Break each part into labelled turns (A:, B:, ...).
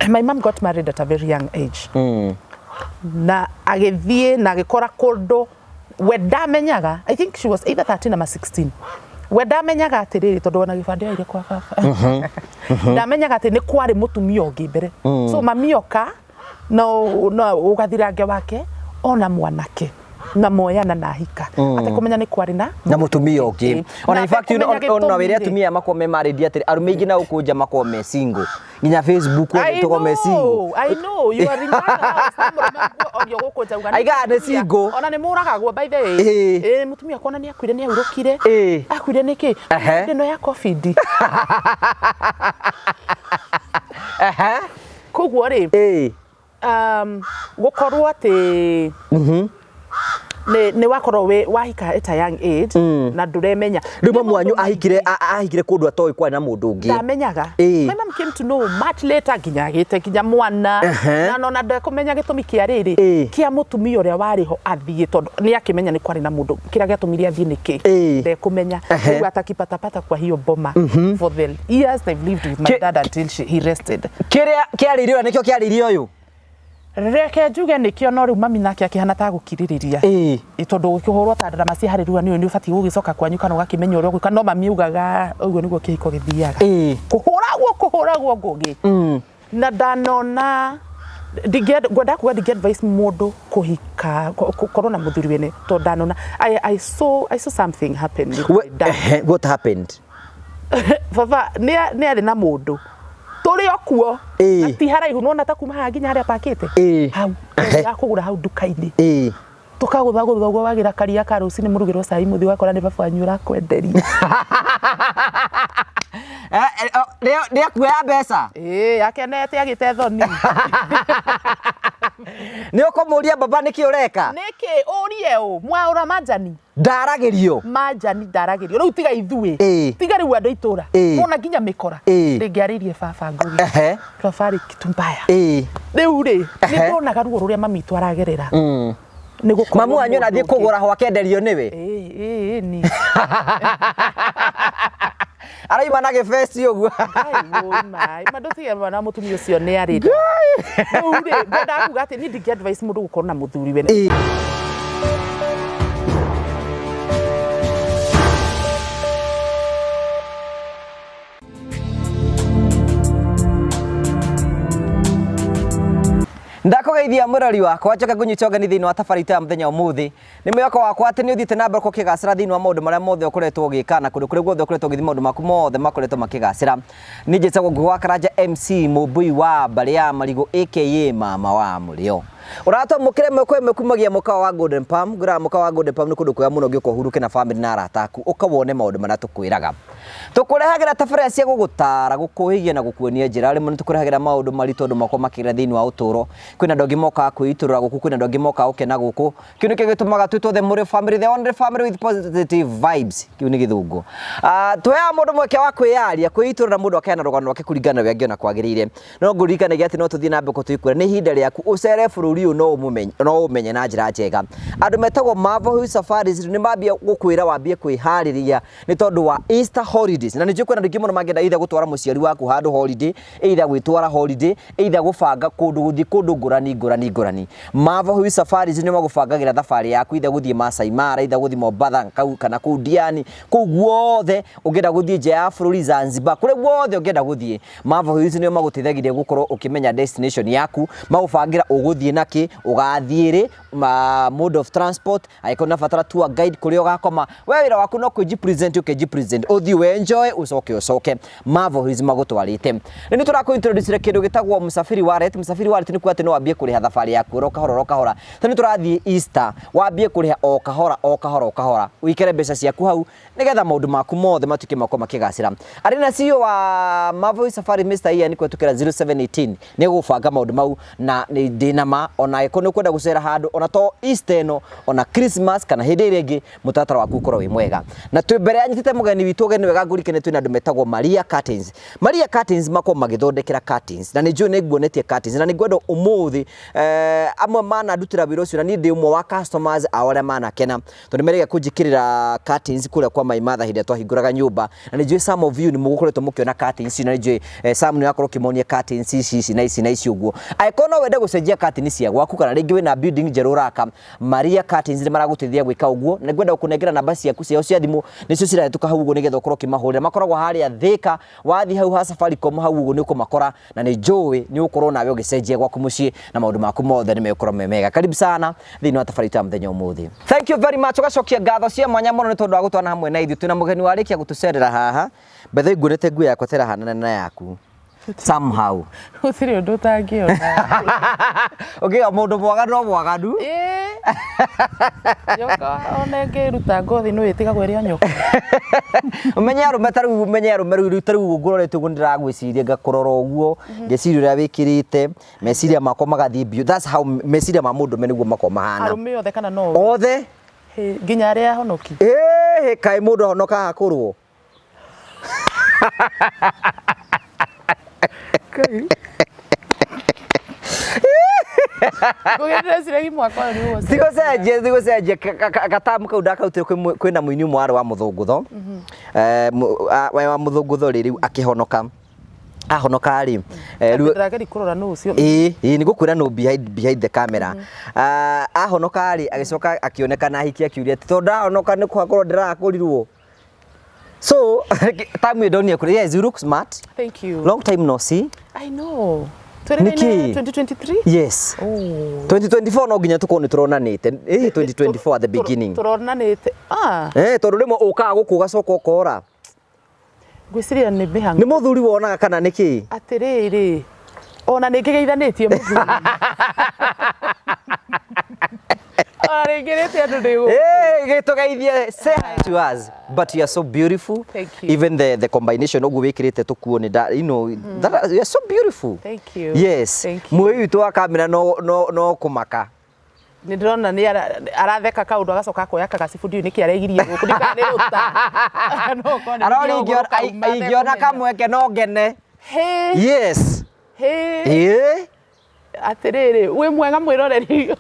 A: my mom got married at a very young age. Na agithie na agikora kundu we ndamenyaga. I think she was either 13 or 16. We ndamenyaga atiriri tondu ona gibande aire kwa baba. Ndamenyaga ati ni kwari mutumia ungi mbere. So mami oka no ugathirange wake ona mwanake na moyana na hika ate kumenya ni kwari na
B: mutumia ungi. Ona in fact ona were atumia makome maridi atiri arume ingi na ukunja makome single nginya Facebook tukome single.
A: I know you are in that house on your gokunja ugani.
B: Aiga ne single
A: ona ni muragagwo by the way mutumia kona ni akwire ni aurukire akwire niki ndino ya covid kugwo ri gukorwo ati ne wakorwo we wahika at a young age na nduremenya
B: rimo mwanyu ahikire kundu atoy kwa na mundu ungi
A: ndamenyaga my mom came to know much later kinya mwana na no na ndakumenya gitumi kia riri kia mutumia uria wari ho athie tondu ni akimenya ni kwari na mundu kira gatumiria athie niki ndekumenya ugu atakipatapata kwa hiyo boma for the years they've lived with my dad until he rested
B: kia ririo nikio kia ririo uyu
A: reke njuge nikio no riu mami nake akihana ta gukiririria itondu ukihorwo ta ndamasi hari ruwa ni ubati gugicoka kwanyu kana ugakimenya uria gwika no mami ugaga uguo niguo kihiko githiaga kuhuragwo ngugi na danona gwenda kuga dig advice mundu kuhika korona muthuri wene to danona I saw something happen
B: what happened
A: baba ni ari na mundu turi okuo ati haraihu nona ta kuma haginya haria pakite hau ya kugura hau dukaini tukagutha wagira karia ka rucini murugirwo cai muthi wakora ni baba anyura kwenderia
B: ni akuya mbeca
A: akenete agite thoni
B: ni ukumuria baba niki ureka
A: niki urie Mwaura majani
B: ndaragirio
A: majani ndaragirio riu tiga ithui tiga riu andu itura mona nginya mikora ringiaririe baba ngugi rafari kitumbaya riu ri ni ndonaga ruo ruria mami twaragerera
B: mamu wanyu nathie kugura ho akenderio niwe
A: ni
B: araima na gifesti uguo
A: mai maduthia bana mutumia ucio ni arida riu ri ngenda kuga ati ni dig advice mundu gukorwo na muthuri wene
B: ndakugeithia murori wakwa njoka gunyitoga ni thini wa tafarita ya muthenya umuthi ni mwako wakwa ati ni uthite na mbere kukigacira thini wa maundu maria mothe ukoretwo ugikana kundu kuri guothe ukoretwo ugithi maundu maku mothe makoretwo makigacira ni njitagwo ngwa Karanja MC Mubui wa Baria Marigo aka mama wa murio urato mukire mekwe kumagia muka wa Golden Palm gura muka wa Golden Palm ni kundu kuya muno ngiko huruke na family na arata aku ukawone maundu maria tukwiraga tukurehagira tafaria cia gugutara gukuhigia na gukuonia njira rimwe tukurehagira maundu marito ndu mako makira thini wa uturo kwina ndogi moka kuiturura guku kwina ndogi moka ukena guku kiu niki gitumaga twitwo the family the only family with positive vibes kiu ni githungu tuya mundu mweke wa kwiyaria kuiturura na mundu akena rugano rwake kuringana we angiona kwagirire no ngurikane ati no tuthie na mbeko tuikure ni hinda riaku ucere bururi no umenye na njira njega andu metagwo Marvel Safaris ni mambia gukwira wambie kwihariria ni tondu wa Easter holidays na nijue kwena ndingi muno magenda either gutwara muciari waku handu holiday either gwitwara holiday either gubanga kundu guthii kundu ngurani Marvel Safaris ni magubangagira thabari yaku either guthii Masai Mara either guthii Mombasa kana ku Diani ku guothe ungenda guthii nje ya bururi Zanzibar kure guothe ungenda guthii Marvel ni maguteithagiria gukorwo ukimenya destination yaku magubangira uguthii naki ugathiire mode of transport aikona fatara tour guide kuri ugakoma we wira waku no kujipresent uthi we enjoy ucoke Marvel magutwarite ni turakuintroduce kindu gitagwo Musafiri Wallet ni kwate no wambie kuriha thabari yaku roka tani turathie Easter wambie kuriha o kahora wikere mbeca ciaku hau nigetha maundu maku mothe matuke makoma kigacira arina CEO wa Marvel Safari Mr. Ian ni kwetukira 0718 ni gubanga maundu mau na ni ndinama ona iko ni kwenda gucera handu ona to Easter no ona Christmas kana hindi ringi mutatara waku ukorwo wi mwega na twi mbere anyitite mugeni witu ugeni wega ngurikene twina andu metagwo Maria Curtains. Maria Curtains mako magithondekera curtains na ni njui ni nguonetie curtains na ni ngwenda umuthi amwe mana ndutira wira ucio na ni ndi umwe wa customers awale mana kena tondu merege kunjikirira curtains kuria kwa my mother hinde twahinguraga nyumba na ni njui some of you ni mugukoretwo mukiona curtains na ni njui some ni akorwo kimonia curtains ici na ici uguo aikono wende gucenjia curtains cia gwaku kana ringi wina building njeru raka Maria Curtains ni maragutithia gwika uguo na ngwenda kunengera namba ciaku ciao cia thimu nicio cirahetuka hau uguo nigetha ukorwo kimahurira makoragwo haria Thika wathi hau ha Safaricom hau uguo ni ukumakora na ni njui ni ukorwo nawe ugicenjia gwaku mucii na maundu maku mothe ni mekorwo memega. Karibu sana thiini wa tafarita muthenya umuthi. Thank you very much. Ugacokia ngatho cia mwanya muno ni tondu wa gutwana hamwe na ithu twina mugeni warikia gutucerera haha bethe ngurete nguo yakwa tera hanana na yaku somehow
A: utiri undu tangiona
B: okay mundu mwaga no mwaganu
A: nyoka onenge ruta ngothi no itigagwo iri nyoka
B: umenyeru meru taru ngurorete ndiragwiciria ngakurora uguo ngeciria uria wikirite meciria makwa magathie bio. That's how meciria ma mundu meniguo makwa mahana
A: arume othe kana no
B: othe
A: nginya aria honoki
B: kai mundu honoka hakurwo Sigocenjie gatamu kau ndakautire kwina muini Mwaura wa muthungutho wa muthungutho riu akihonoka ahonoka ri
A: ndageri kurora no ucio
B: ni gukwira no behind the camera ahonoka ri agicoka akionekana hiki akiuria tondu ahonoka ni kwakorwo ndirakurirwo. So, time we don't hear. Yes, you look smart.
A: Thank you.
B: Long time no see.
A: I know. 2023?
B: Yes. Oh. 2024 no ginya tukone turonanite. 2024 at the beginning.
A: Turonanite.
B: Tondu rimo uka guku gacoka ukora.
A: Gwiciria ni bihangu.
B: Ni muthuri wonaga kana niki?
A: Atiriri. Ona ningigeithanitie muthuri.
B: Say hi to us, but you are so beautiful.
A: Thank you.
B: Even the combination ogu wikirite tukuone that you know that you are so beautiful.
A: Thank you.
B: Yes. Mwe witu wa kamera no kumaka.
A: Ndirona ni aratheka kaundu agacoka koya kagacibu ndio niki aregirie guku ndikaniruta no kone
B: igiona kamweke no ngene. Yes.
A: Atiriri wi mwega mwiroreri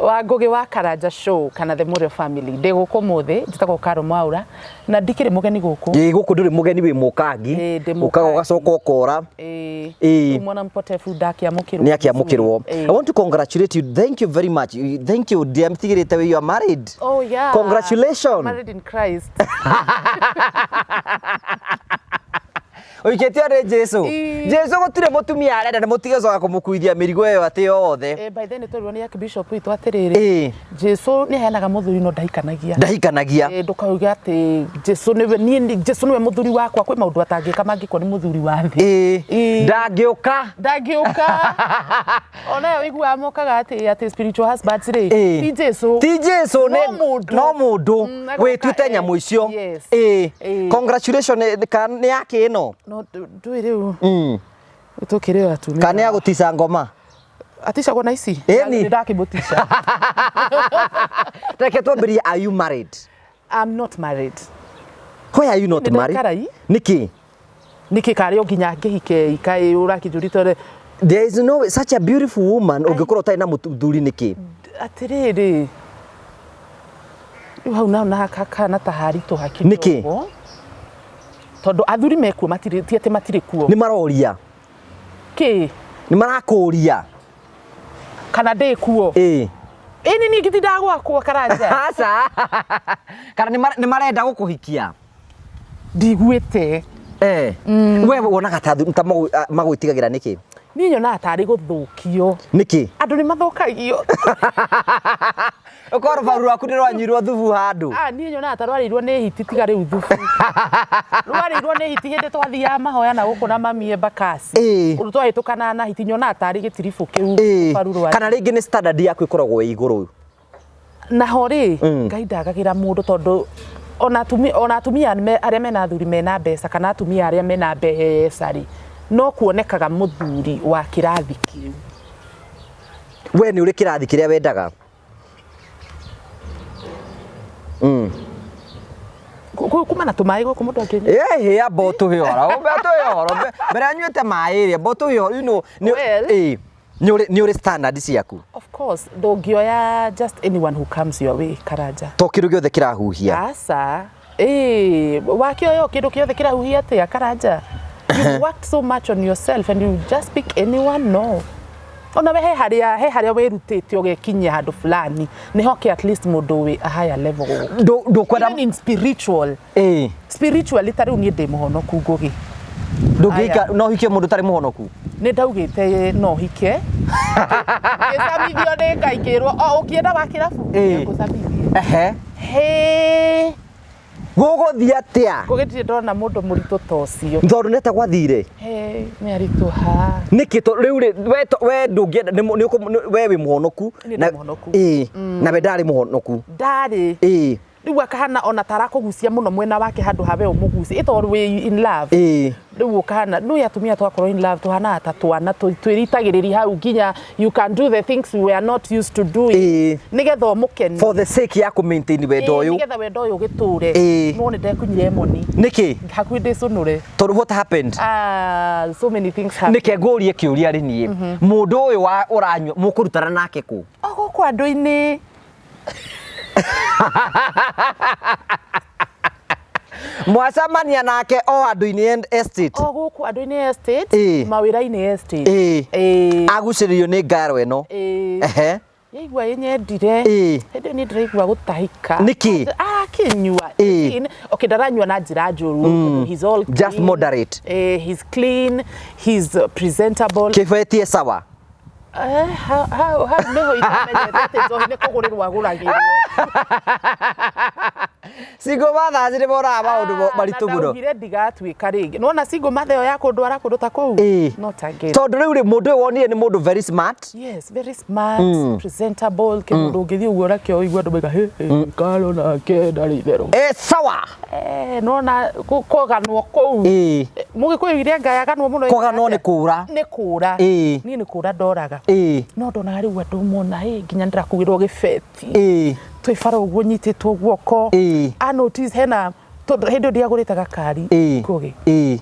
A: wa Ngugi wa Karanja show kana the Muturire family ndi guku muthi njitagwo Karo Mwaura na ndikire mugeni guku
B: guku nduri mugeni wi mukangi ukaga gacoka ukora
A: mwana mpotefu ndakiamukirwo
B: ni akiamukirwo. I want to congratulate you. Thank you very much. Thank you dear. Mtigirite you are married.
A: Oh yeah,
B: congratulations.
A: Married in Christ.
B: Oiketia re Jesu gutire mutumia arenda na mutigecoka kumukuithia mirigo iyo ati yothe
A: by then twerwo ni Archbishop witu atiriri Jesu ni heanaga muthuri no ndahikanagia ndukauga ati Jesu niwe muthuri wakwa kwi maundu atangika mangikwo ni muthuri wa thi ndangiuka ona yo igua mokaga ati spiritual husbands ri ti Jesu no mundu witwite nyamu icio
B: congratulations ni yake ino
A: no duiriu utukire atumia
B: kana ya gutisa ngoma
A: atisha gona ici ndakimutisha
B: take twambirie. Are you married?
A: I'm not married.
B: Why are you not married? Niki
A: kario nginya ngihike ikai urakijurito.
B: There is no such a beautiful woman ungikorwo tai na muthuri niki
A: atiriri hau na hakana tahari to hakito
B: niki
A: tondu athuri mekuo matire kuo
B: ni maroria
A: ki
B: ni marakuria
A: kana ndi kuo
B: ni
A: ngiti ndagwakwo Karanja
B: aca kana ni marenda gukuhikia
A: ndigwite
B: we wonaga ta magwitigagira niki
A: ni nyona atari guthukio
B: niki
A: andu ni mathukagio
B: ukoro baru aku ni rwanyirwo thubu handu
A: ni nyona atarwarirwo ni hiti tiga riu thubu rwarirwo ni hiti hindi twathia mahoya na guku na mamie bakasi twahitukana na hiti nyona atari gitirifu kiu baru rwa
B: kana ringi ni standard yaku ikoragwo wi iguru
A: na hori ngai ndagagira mundu tondu ona atumia aria mena athuri mena mbeca kana atumia aria mena mbeca ri no kuonekaga muthuri wa kirathi kiu
B: we ni uri kirathi kiria wendaga
A: kuma na tumai go kumundu akenya
B: ya botu hiora obeto hiora bere anyuete mai ria botu hiora ni uri standard ciaku
A: of course ndungioya just anyone who comes your way Karanja
B: to kiru giothe kirahuhia
A: asa wakioyo kindu kiothe kirahuhia atia Karanja you worked so much on yourself and you just pick anyone no ona we he haria wirutite ogekinya handu fulani ni hoke at least mundu we a higher level
B: do kwenda
A: in spiritual spiritually tari ni ndi muhonoku ngugi
B: ndungika no hike mundu tari muhonoku
A: ni ndaugite no hike gesamithio ni ngaikirwo ukienda wa kirabu ngusamithie he
B: guguthia atia
A: gugitire ndona mundu muritu tocio
B: ndoru neta gwathire
A: ni aritu ha
B: nikito riu we ndungienda we wi muhonoku na we ndari muhonoku
A: ndari riu akahana ona tarakugucia muno mwena wake handu habe umuguci itoru we in love riu ukahana no yatumia twakorwo in love tuhana atatwana twiritagiriri hau ginya you can do the things we are not used to doing nigetha umukeni
B: for the sake ya ku maintain wendo uyu
A: nigetha wendo uyu giture no ni ndekunyire moni
B: niki
A: hakuhi ndicunure
B: what happened
A: so many things happen
B: nike ngurie kiuria ri nie mundu uyu wa uranywa mukurutana nake ku
A: ogo andu-ini
B: mwacamania nake o andu-ini estate
A: guku andu-ini estate mawira-ini estate
B: aguciririo ni ngaro ino
A: yaigua yenyendire hindi ni ndiraigua gutahika
B: niki
A: akinyua okay ndaranyua na njira njuru he's all clean.
B: Just moderate
A: he's clean he's presentable
B: kifetie sawa
A: how neho itamenyete nzohi ni kugurirwa guragirwo
B: singo mathacire bora maundu maritu muno
A: ndugire ndigatuika ringi nona singo matheo ya kundwara kundu ta kuu not again
B: tondu riu ri mundu wonire ni mundu very smart
A: yes very smart presentable kindu ungithi uguo rakio igua ndu he kalo na ke ndari thero
B: sawa
A: nona koganwo kuu mugikuire ngayaganwo muno
B: koganwo ni kura
A: ni ni kura ndoraga no ndonaga riu andu mona nginya ndirakugirwo gibeti twifara uguo nyititwo guoko a notice hena tondu hindi ndiagurite gakari kugi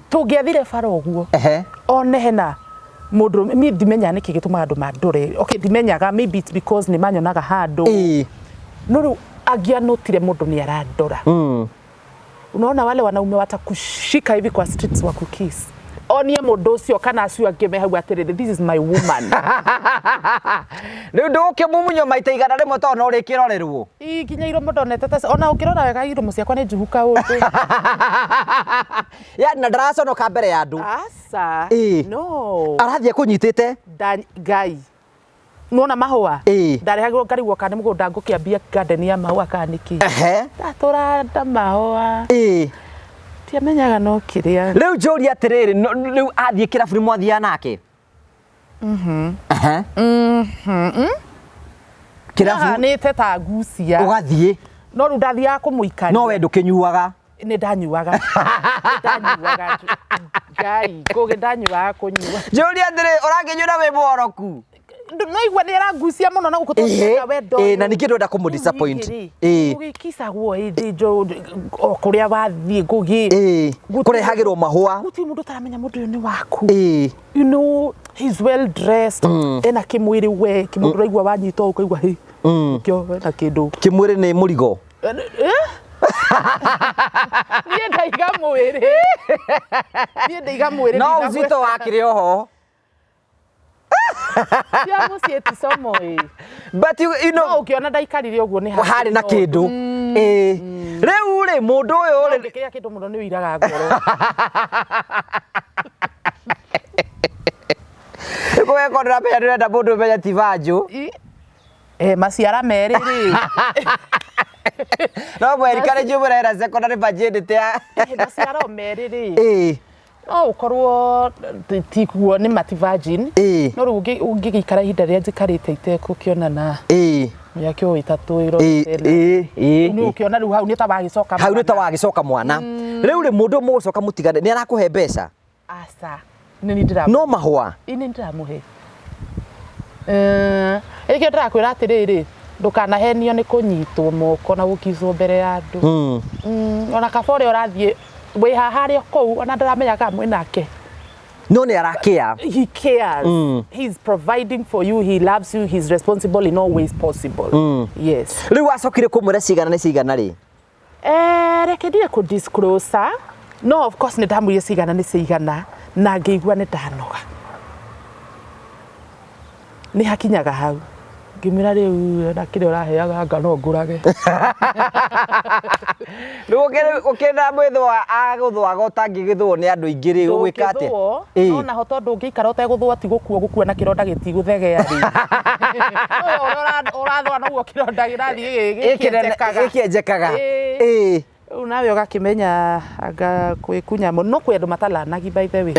A: tungiathire bara uguo one hena mundu mi ndimenya niki gituma andu mandure okay ndimenyaga maybe it's because ni manyonaga handu no riu angianotire mundu ni arandora unaona wale wanaume watakushika hivi kwa streets wa kukiss onie mundu ucio kana acio angime hau atiriri this is my woman
B: riu nduke mumunyo maita igana rimwe to no ri kirorerwo
A: ginya iro mondonete ta ona ukirora wega iro muciakwa ni njuhuka undu
B: ya na ndaraconoka mbere ya andu
A: asa no
B: arathie kunyitite
A: ngai nona mahua ndarehagwo ngarigwo kana mugunda ngukiambia garden ya mahua kaniki ndatura mahua tiamenyaga no kiria
B: riu njuri atiriri riu athie kirabu ni mwathia nake
A: kirabu ni teta gucia
B: ugathie
A: no ru ndathia kumuikania
B: no we ndukinyuaga
A: ni ndanyuaga ngai kuge ndanyuaga kunyua
B: njuri atiri uranginyura we muoroku
A: no igwa ni aragucia muno na gukutoka wendo
B: na nikindu nda kumu disappoint
A: ugikisagwo jo kuria wathie ngugi
B: kurehagirwo mahua
A: guti mundu taramenya mundu uyu ni waku you know he's well dressed ena kimwiri we kimundu raigwa wanyitwo ukaigwa kyo na kindu
B: kimwiri ni murigo
A: niĩ ndaiga mwĩrĩ
B: no uzito wakire oho
A: ya muciĩ ti somo
B: but you know
A: ukiona ndaikarire uguo ni
B: hari na kindu riu ri mundu uyu ri
A: kia kindu muno ni wiraga ngoro
B: ko ekondra pe ndenda mundu menya tivanju
A: maciara merĩ rĩ
B: no mweri kare jumurera secondary budget ya
A: maciara merĩ rĩ no ukorwo tikuo ni mativagin no ru ungigikara ihinda ria njikarite itekukionana yakio itatu iro ni ukiona ru hau ni ta
B: wagicoka mwana riu ri mundu mugucoka mutigane ni arakuhe mbeca
A: asa ni ndira
B: no mahua
A: ini ndiramuhe Ikio ndakwira atiriri ndukanahenio ni kunyitwo moko na gukizwo mbere ya andu ona kabore urathie wi hahario kou ona ndaramenya ka mwinake
B: no ni arakia
A: he cares he's providing for you, he loves you, he's responsible in all ways possible. Yes,
B: riu wacokire kumure cigana ri
A: reke ndire ku disclose no of course ni ndamwire cigana ni cigana na ngeigua ni ndanoga ni hakinyaga hau ngimira riu na kire uraheaga ngano ngurage
B: ukenda mwithwa aguthwaga utangigithwo ni andu ingi ri ugwika atia
A: ona hoto ndungikara uteguthwo ati gukua na kironda gitiguthegea ri urathwa no guo kironda girathi
B: gikienjekaga
A: nawe ugakimenya anga kwikunya no kwi andu matalanagi by the way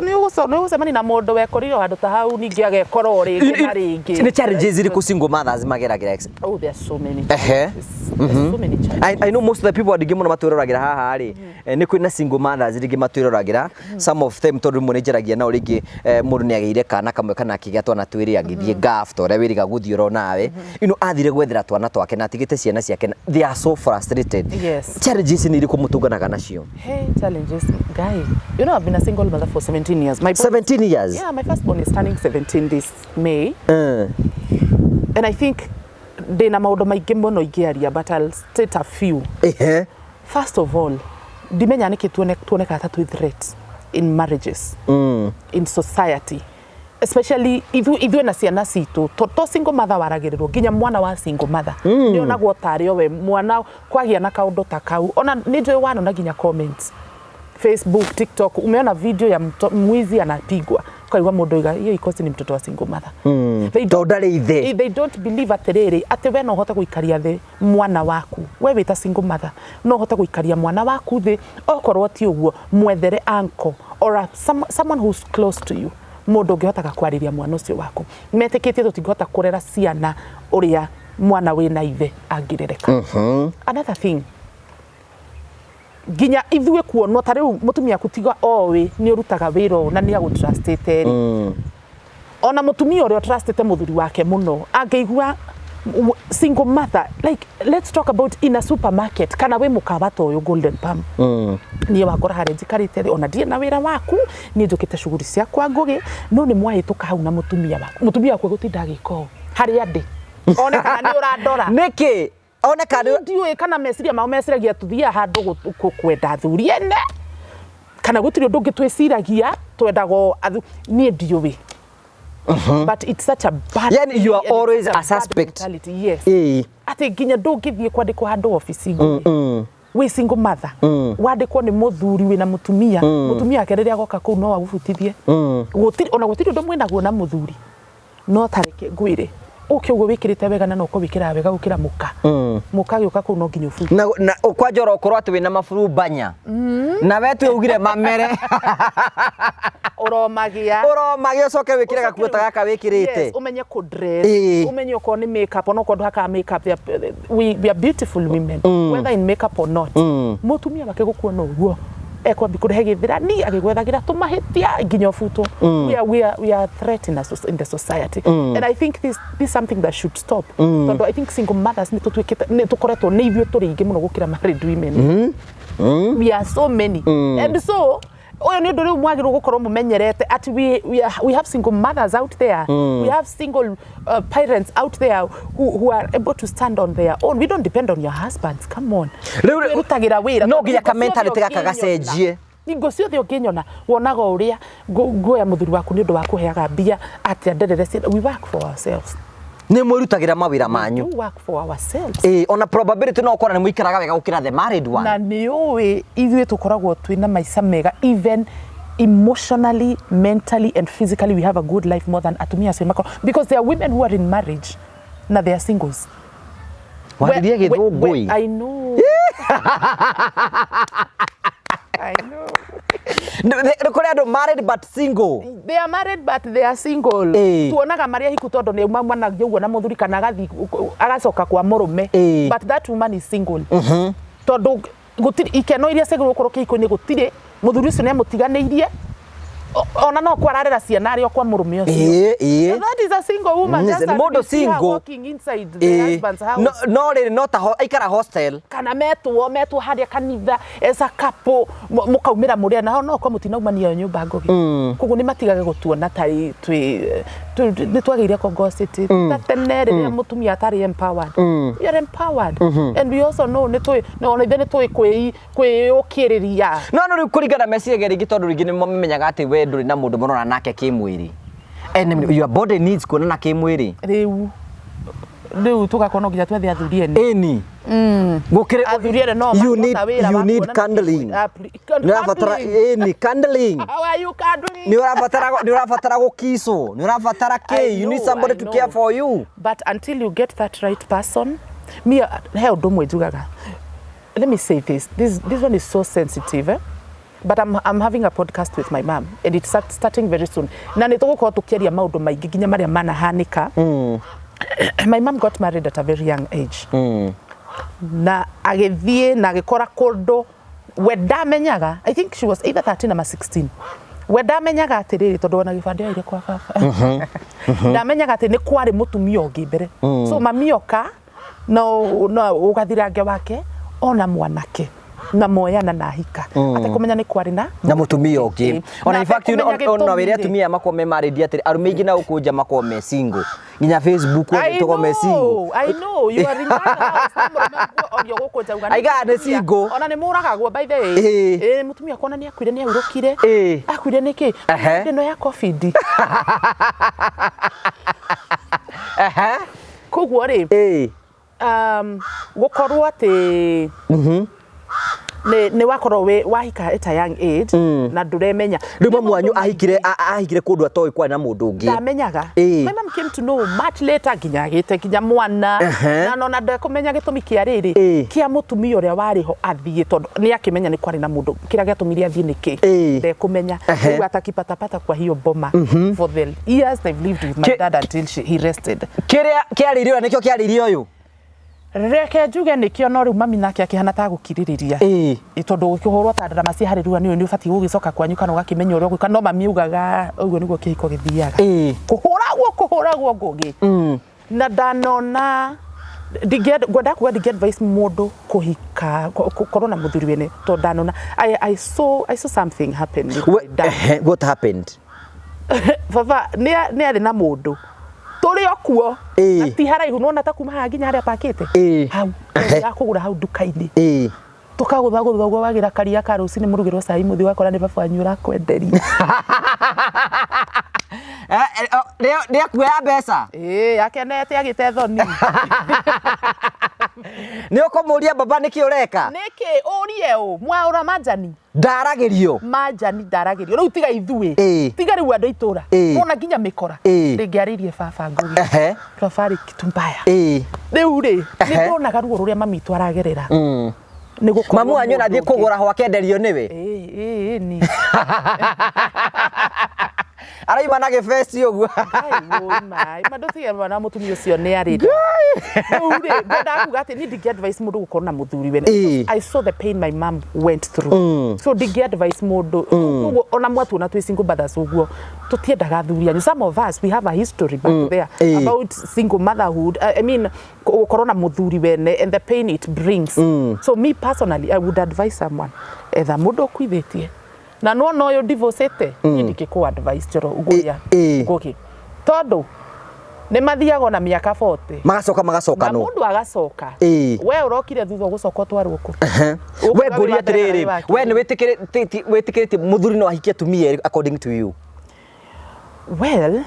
A: ni ugucemani na mundu wekorire handu ta hau ningi agekora ringi na ringi
B: ni challenges iriku single mothers mageragira
A: oh there are so many
B: so many challenges. I know most of the people adigi muno matwirораgira haha ri ni kwina single mothers ringi matwirораgira some of them tondu munijeragia na ringi mundu ni ageire kana kamwe kana kigia twana twiri agithie gaft ore wiriga guthio nawe athire gwethera twana twake na atigite ciana ciake they are so frustrated.
A: Yes,
B: challenges ni iriku mutunganaga nacio
A: challenges guy you know I've been a single mother for 17 years.
B: 17 years?
A: Yeah, my firstborn is turning 17 this May. And I think dena maundu maingi muno ingiaria but I'll state a few. First of all, ndimenya niki tuoneka tatu threats in marriages, in society. Especially ithuĩ na ciana citũ to single mother waragirirwo nginya mwana wa single mother ni onagwo tario we mwana kwagia na kaundu ta kau ona ni njui wanona nginya comments Facebook, TikTok, umeona video ya mwizi anapigwa kwa mundu hiyo ikosi ni mtoto wa single mother. They don't believe atiriri ati we no hota guikaria the mwana waku we wita single mother no hota guikaria mwana waku the okorwo ti uguo mwethere uncle or someone who's close to you mundu ungihotaga kwariria mwana ucio waku meteketie tutingihota kurera ciana uria mwana wina ithe angirereka. Another thing ginya ithuĩ kuonwo ta rĩu mutumia kutiga owe ni urutaga wira na ni agutrustete ona mutumia uria trustete muthuri wake muno angeigua single mother like let's talk about in a supermarket kana we mukawa to yo Golden Palm ni wakora hare njikarite ona ndie na wira waku ni njukite shuguri ciakwa ngugi no ni mwahituka hau na mutumia waku gutinda giko hari ande ona kana ni uradora
B: niki ona kana
A: ndiwe kana meciria mao meciragia tuthia handu kwenda thuri ene kana gutiri undu ngitwiciragia twendago ni ndiwe but it's such a bad
B: yani you are always a suspect.
A: Yes, ati nginya ndungithie kwandikwo handu office we single mother wandikwo ni muthuri wina mutumia akereria agoka kuu no agubutithie gutiri undu mwinaguo na muthuri no tareke ngwire ukiugo wikirite wega na no kubikira wega gukira muka gioka kuu no nginya ufu
B: na ukwajora okorwo ati wina mafuru banya na wetu ugire mamere
A: uromagia
B: ucoke wikire gakuota gaka wikirite.
A: Yes, umenye ku dress umenye uko ni makeup ono kondu haka makeup we are beautiful women whether in makeup or not mutumia bake gukuona uguo ekwambi kurehe githira ni agigwethagira tumahitia nginya futo we are threat in the society and I think this is something that should stop. Tondu I think single mothers ni tukoretwo ni ithuĩ turi ingi muno gukira married women we are so many and so oyo ni nduri mwagirwo gukorwo mumenyerete at we have single mothers out there we have single parents out there who are able to stand on their own. We don't depend on your husbands, come on rutagira wira
B: no nginya ka mentality gaka gacenjie
A: ningo ciothe unginyona wonaga uria ngoya muthuri waku ni undu wa kuheaga mbia ati nderere we work for ourselves
B: ni mwirutagira mawira manyu
A: we work for ourselves
B: ona probability no ukora ni mwikaraga wega gukira the married one
A: na ni uwi ithuĩ tukoragwo twina maica mega even emotionally, mentally and physically we have a good life more than atumia acio because there are women who are in marriage na they are singles.
B: Wadirie githungui
A: I know I know.
B: Kuri andu married but single.
A: They are married but they are single. Tuonaga maria hiku tondu ni mwana ngiugo na muthuri kana agathi agacoka kwa murume but that woman is single. Tondu gutiri ikeno iria seguru gukorwo kiiko ni gutiri muthuri ucio ni amutiganeirie ona no kwararera ciana ari kwa murume ucio. That is a single woman just walking inside the husband's house.
B: No really not ikara hostel.
A: Kana metwo haria kanitha as a couple mukaumira muria na no kwa mutinaumania nyumba ngogi. Koguo ni matigage gutuona tari ni twageire ko gossip. Tatene riria mutumia atari empowered. You are empowered. And we also know ni twi no ni twi kwiyukiriria.
B: No kurigana meciria ringi tondu ringi ni mumenyaga ati we nduri na mundu murona nake kimwiri. And your body needs kuonana kimwiri. Riu tukakona nginya twethi athurie ni. Eni. Gukire
A: athurie no
B: you need candling. Ni candling.
A: How are you candling?
B: Ni urabatara gukiso. Ni urabatara ke. You need somebody to care for you.
A: But until you get that right person, me hell domwe jugaga. Let me say this one is so sensitive, eh? But I'm having a podcast with my mom and it's starting very soon. Na nitugukorwo tukiaria maundu maingi nginya maria manahanika. My mom got married at a very young age. Na agithie na agikora kundu we ndamenyaga. I think she was either 13 or 16. We ndamenyaga atiriri tondu ona gibande ire kwa baba. Ndamenyaga ati ni kwari mutumia ungi mbere. So mamioka no ugathirange wake ona mwanake na moyana na hika atakumenya ni kwari na
B: mutumia ungi. Ona in fact ona wire atumia makome maridi atiri arume ingi na ukunja makome single nginya Facebook tukome single.
A: I know you are reminding gukunja ugani
B: aiga ne single
A: ona ni muragagwo by the way mutumia kona ni akwire ni aurukire akwire niki ndino ya covid koguo ri gukorwo ati ni wakorwo we wahika at a young age na nduremenya
B: rimo mwanyu ahikire kundu atoi kwa na mundu ungi
A: ndamenyaga my mom came to know much later ginya mwana na no na ndakumenya gitumi kia riri kia mutumia uria wariho athie tondu ni akimenya ni kwari na mundu kira gatumiria athie niki ndekumenya niguo atakipatapata kwa hiyo boma for the years they've lived with my dad until he rested
B: kiaririo nikio kiaririo uyu
A: reke njuge nikio no riu mami nake akihana ta gukiririria itondu ukihurwo ta ndarama ci harirua ni ubati gugicoka kwanyu kana ugakimenya uria gwika no mami ugaga uguo niguo kihiko githiaga kuhuragwo ngugi na ndanona gwenda kuga dig advice mundu kuhika korona muthuri wene to ndanona I saw something happen with my dad.
B: What happened?
A: Baba ni ari na mundu turi okuo ati haraihu nona ta kuma ha nginya haria pakite hau ya kugura hau dukaini tukagutha wagira karia ka rucini murugirwo cai muthi wakora ni baba anyura kwenderia
B: Ria kuya mbeca
A: akenete agite thoni
B: ni ukumuria baba niki ureka
A: niki urie Mwaura majani
B: ndaragirio
A: riu tiga ithui tiga riu andu itura ona nginya mikora ringiaririe baba ngugi twafari kitumbaya riu ri ni ndonaga ruo ruria mami twaragerera
B: mamu anyu nathie kugura ho akenderio niwe
A: ni
B: araima na gifeci uguo
A: madutige na mutumia ucio ni arida uri benda kuga ati ni dig advice mundu gukorwo na muthuri wene I saw the pain my mom went through so dig advice mundu ona mwatu na twi single mothers uguo tutiendaga thuria some of us we have a history back there about single motherhood I mean gukorwo na muthuri wene and the pain it brings so me personally I would advise someone either mundu kwithitie na no yo divorcete ndike ku advice joro uguya ngoki tondu ni mathiago na miaka 40
B: magacoka no
A: mundu agacoka we urokire thutha gucoka twarwo ku
B: we nguri atiriri we ni witikirite muthuri no ahikia tumia according to you?
A: Well,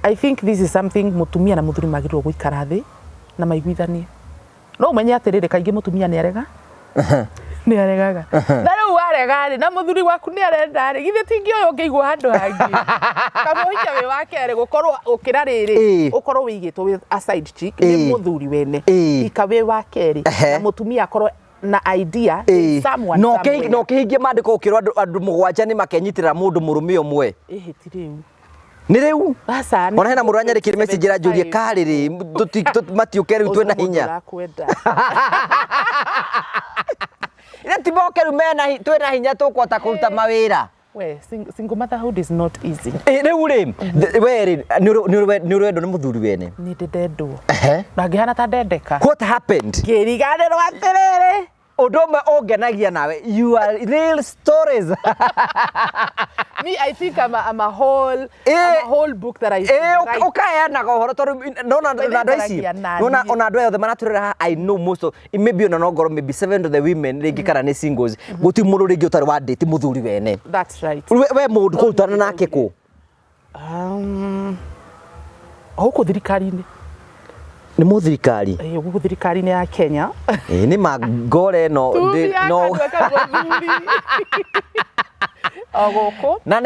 A: I think this is something mutumia na muthuri magirwo guikara thi na maiguithanie no umenye atiriri kaingi mutumia ni arega ni aregaga na riu arega na muthuri waku ni arenda ri githe tingi uyu ngeigwa handu hangi kamuhikia we wake gukorwo ukira riri ukorwo wigitwo with a side chick ni muthuri wene ikawe wake ri na mutumia akorwo na idea someone
B: no kihingie mandiko ukirwo andu mugwanja ni makenyitira mundu murume umwe
A: tiriu
B: ni riu
A: basa
B: ona hena mundu anyarikire message rajurie kariri matiuke riu twena hinya ira tiboke ru mena twena hinya tukwota kuruta mawira
A: We single motherhood is not easy.
B: Rĩu rĩ we nĩ ũrendwo nĩ mũthuri wene.
A: Nĩ ndendwo. Na ngĩhana ta ndendeka.
B: What happened?
A: Kĩriganĩrwo atĩrĩrĩ.
B: Ũndũ ũmwe ũngenagia nawe, you are real stories.
A: Me, I think I'm a whole book that I write.
B: Ũkaheanaga ũhoro tondũ nona andũ ici ona andũ othe maraturĩra haha, I know most of maybe ona no ngorwo maybe 7 of the women rĩngĩ kana nĩ singles gũtirĩ mũndũ rĩngĩ ũtarĩ wa date mũthuri wene. That's right. We mũndũ kũrutana nake kũ?
A: Gũkũ thirikari-inĩ.
B: Nĩ mũthirikari?
A: Gũkũ thirikari-inĩ ya Kenya.
B: Nĩ mangore no
A: Gũkũ.
B: Na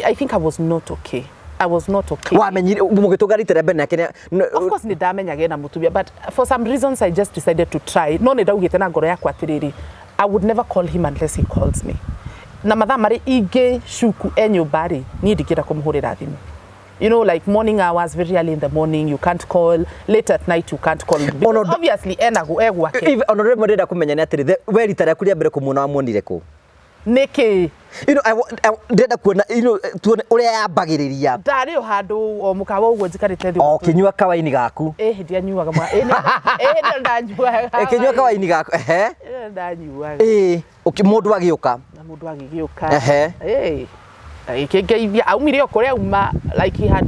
A: I think I was not okay. I was not okay.
B: Wamenyire mũgĩtũgaritĩra mbere nake?
A: Of course nĩ ndamenyaga ena mũtumia, but for some reasons I just decided to try. No nĩ ndaugĩte na ngoro yakwa atĩrĩrĩ, I would never call him unless he calls me. Na mathaa marĩ ingĩ shuku nyũmba-rĩ, niĩ ndingĩenda kũmũhũrĩra thimũ. You know, like morning hours, very early in the morning, you can't call. Late at night, you can't call. Because obviously, gwake.
B: Honorable Modeda kumenya ni atiri, we rita rĩa kuria mbere kumuona amuonire ku.
A: Niki.
B: You know, I ndenda kuona, you know, tuone uria yambagiriria.
A: Ndari o handu o mukawa uguo njikarite thi.
B: O kinyua kawaini gaku.
A: Hindi anyuaga mwa. Ndi ndanyuaga.
B: Kinyua kawaini gaku.
A: Ndanyuaga.
B: Mundu agiuka.
A: Na mundu agiuka. Aumire okuria uma, like he had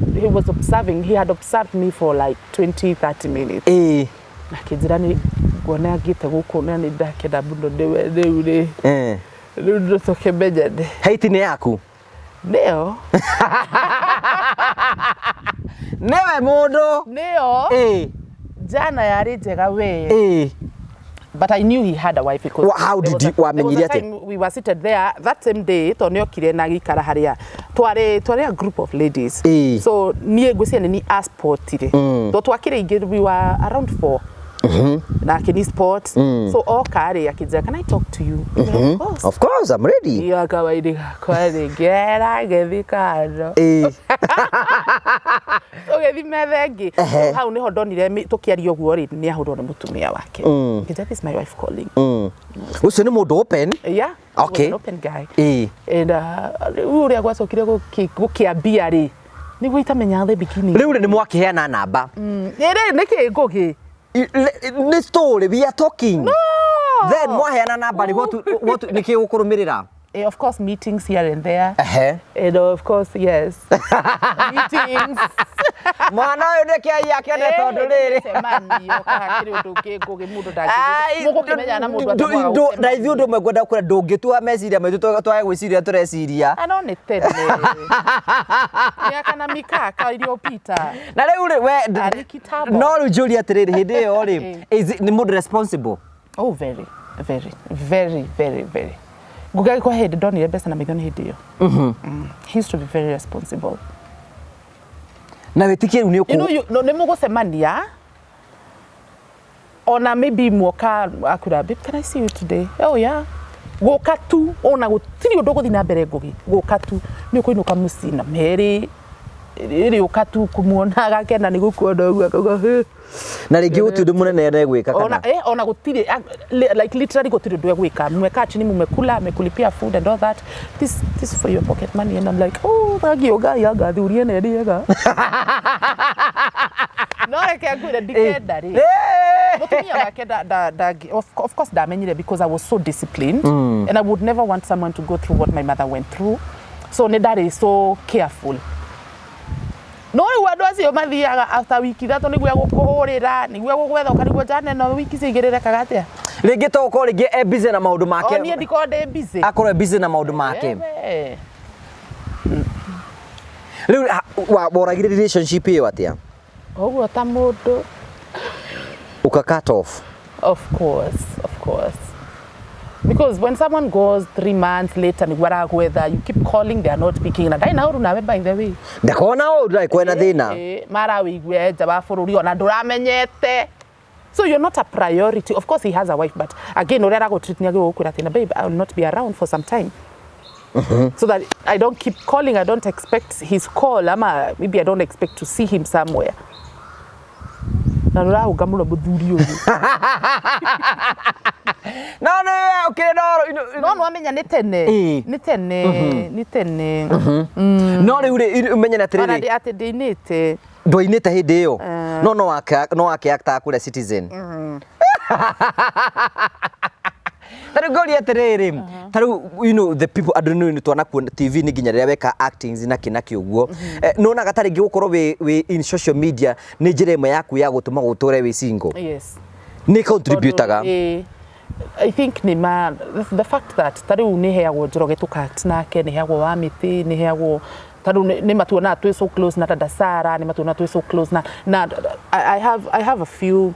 A: observed me for like 20-30 minutes. Nakijira ni ngona agite guku na ni ndakenda muno ndiwe riu riu ndoke mejede.
B: Haiti ni yaku?
A: Ndio.
B: Newe mundu?
A: Ndio. Jana yari njega we. But I knew he had a wife because
B: how did you wamenyire ati?
A: We were seated there that same day tonekire na gikara haria tware a group of ladies. So niĩ ngwĩciria ni aspotire to twakire ingĩ we were around 4 na kini sport so okari akija, can I talk to you?
B: Of course I'm ready.
A: Ya kawaida kwa ngera gethikano ogethi methengi hau niho ndonire tukiaria uguo ri ni ahurwo ni mutumia wake. That is my wife calling.
B: Ucio ni mundu open?
A: Yeah.
B: Okay.
A: An open guy. And uria gwacokire gukiambia ri ni gwitamenya the beginning.
B: Riu ni mwakiheana namba.
A: Niki ngugi
B: This story we are talking.
A: No.
B: Then mwaheana namba ni what niki gukurumirira?
A: Of course, meetings here and there. And of course, yes. Meetings.
B: Mwana uyu ni kia yake ne tondu riri.
A: Semani okahakiri undu ngi mundu ndaki. Mugo kimenya na mundu atwa.
B: Na ithu ndu mwenda kura ndungitua meciria maitu twae gwiciria tureciria.
A: Ano ni tene. Ya kana mikaka iliopita.
B: Na riu we no ru Julia atiriri hindi iyo ri ni mundu responsible.
A: Oh, very. Gugai kwa head ndonire mbeca na milioni hindi iyo. He used to be very responsible.
B: Na wetikie ni uko.
A: No ni mugucemania. Ona maybe mwoka akura, babe, can I see you today? Oh yeah. Goka tu ona gutiri undu guthi na mbere ngugi. Goka tu ni ukuinuka muci na meri. Iri ukatu kumuona agakena ni gukuona uguo akaga.
B: Na ringi gutiri undu munene egwika kana?
A: Ona gutiri like literally gutiri undu egwika. Mweka chini mumekula, amekulipia food and all that. This for your pocket money, and I'm like, oh, bagioga yaga thurie ne riega. No reke agwire ndikenda ri. Mutumia wake of course ndamenyire because I was so disciplined and I would never want someone to go through what my mother went through. So Nedari is so careful. No wadu acio mathiaga after wiki thatu niguo gukuhurira niguo gugwetha ukarigwo jane no wiki cigirire kagatia
B: ringi to ko ringi busy na maundu make.
A: Oni ndiko ndi busy.
B: Akorwe busy na maundu make. Riu woragire relationship iyo atia?
A: Oguo ta mundu
B: uka cut off.
A: Of course. Because when someone goes 3 months later ni gwara gwetha, you keep calling, they are not picking. Na dai na uru nawe by the way.
B: Ndakona uru dai kwena thina.
A: Mara wigwe nja ba bururi ona nduramenyete. So you're not a priority. Of course he has a wife, but again urera go treat niage gukura thina, babe, I will not be around for some time. So that I don't keep calling, I don't expect his call, ama maybe I don't expect to see him somewhere. na rurahunga muno muthuri uyu
B: no okay
A: no amenya ni tene
B: no riu umenya na tere
A: ara ati ndinite
B: ndwainite hindi iyo no actor kule Citizen Taru goli atiriri taru the people I don't know twana ku TV ni ginya rĩa weka actings na kinaki uguo nona gatari gigukorwo we in social media ni njira ĩmwe yaku ya gutuma gutore we single
A: yes
B: ni contributaga
A: I think the fact that taru ni heagwo njoroge tukat nake ni heagwo wa miti ni heagwo taru ni matuona twi so close na Tadasara ni matuona twi so close na I have a few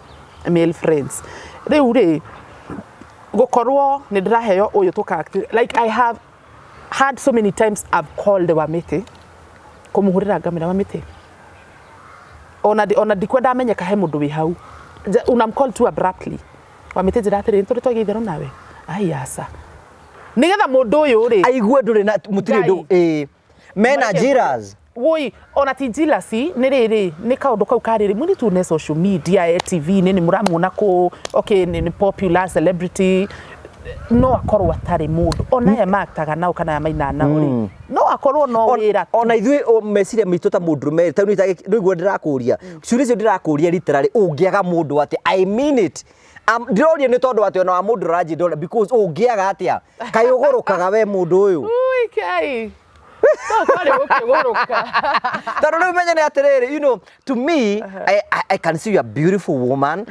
A: male friends riu gokorwo ni ndiraheo uyu tukact like I have had so many times I've called Wamiti kumuhurira ngamira Wamiti ona dikwenda amenyeka he mundu wi hau unamcall too abruptly Wamiti jiratiri ntori twageithero nawe ayasa nigetha mundu uyu ri
B: aigue nduri na mutire ndu mena jiras
A: woi ona tijila si ni riri ni kaundu kau kariri muni tu ne social media TV ni muramuna ko okay ni popular celebrity no akorwo atari mundu ona ya maktaga nao kana ya maina nao ri no akorwo no wira
B: ona ithui meciria mitu ta mundu me ta niguo ndirakuria ciuria cio ndirakuria literally ungiaga mundu ati I mean it ndiroria ni tondu ati ona wa mundu raji ndora because ungiaga atia kai ugurukaga we mundu uyu
A: ui kai so kale ukiguruka
B: taru riu menya ni atiriri you know to me I can see you a beautiful woman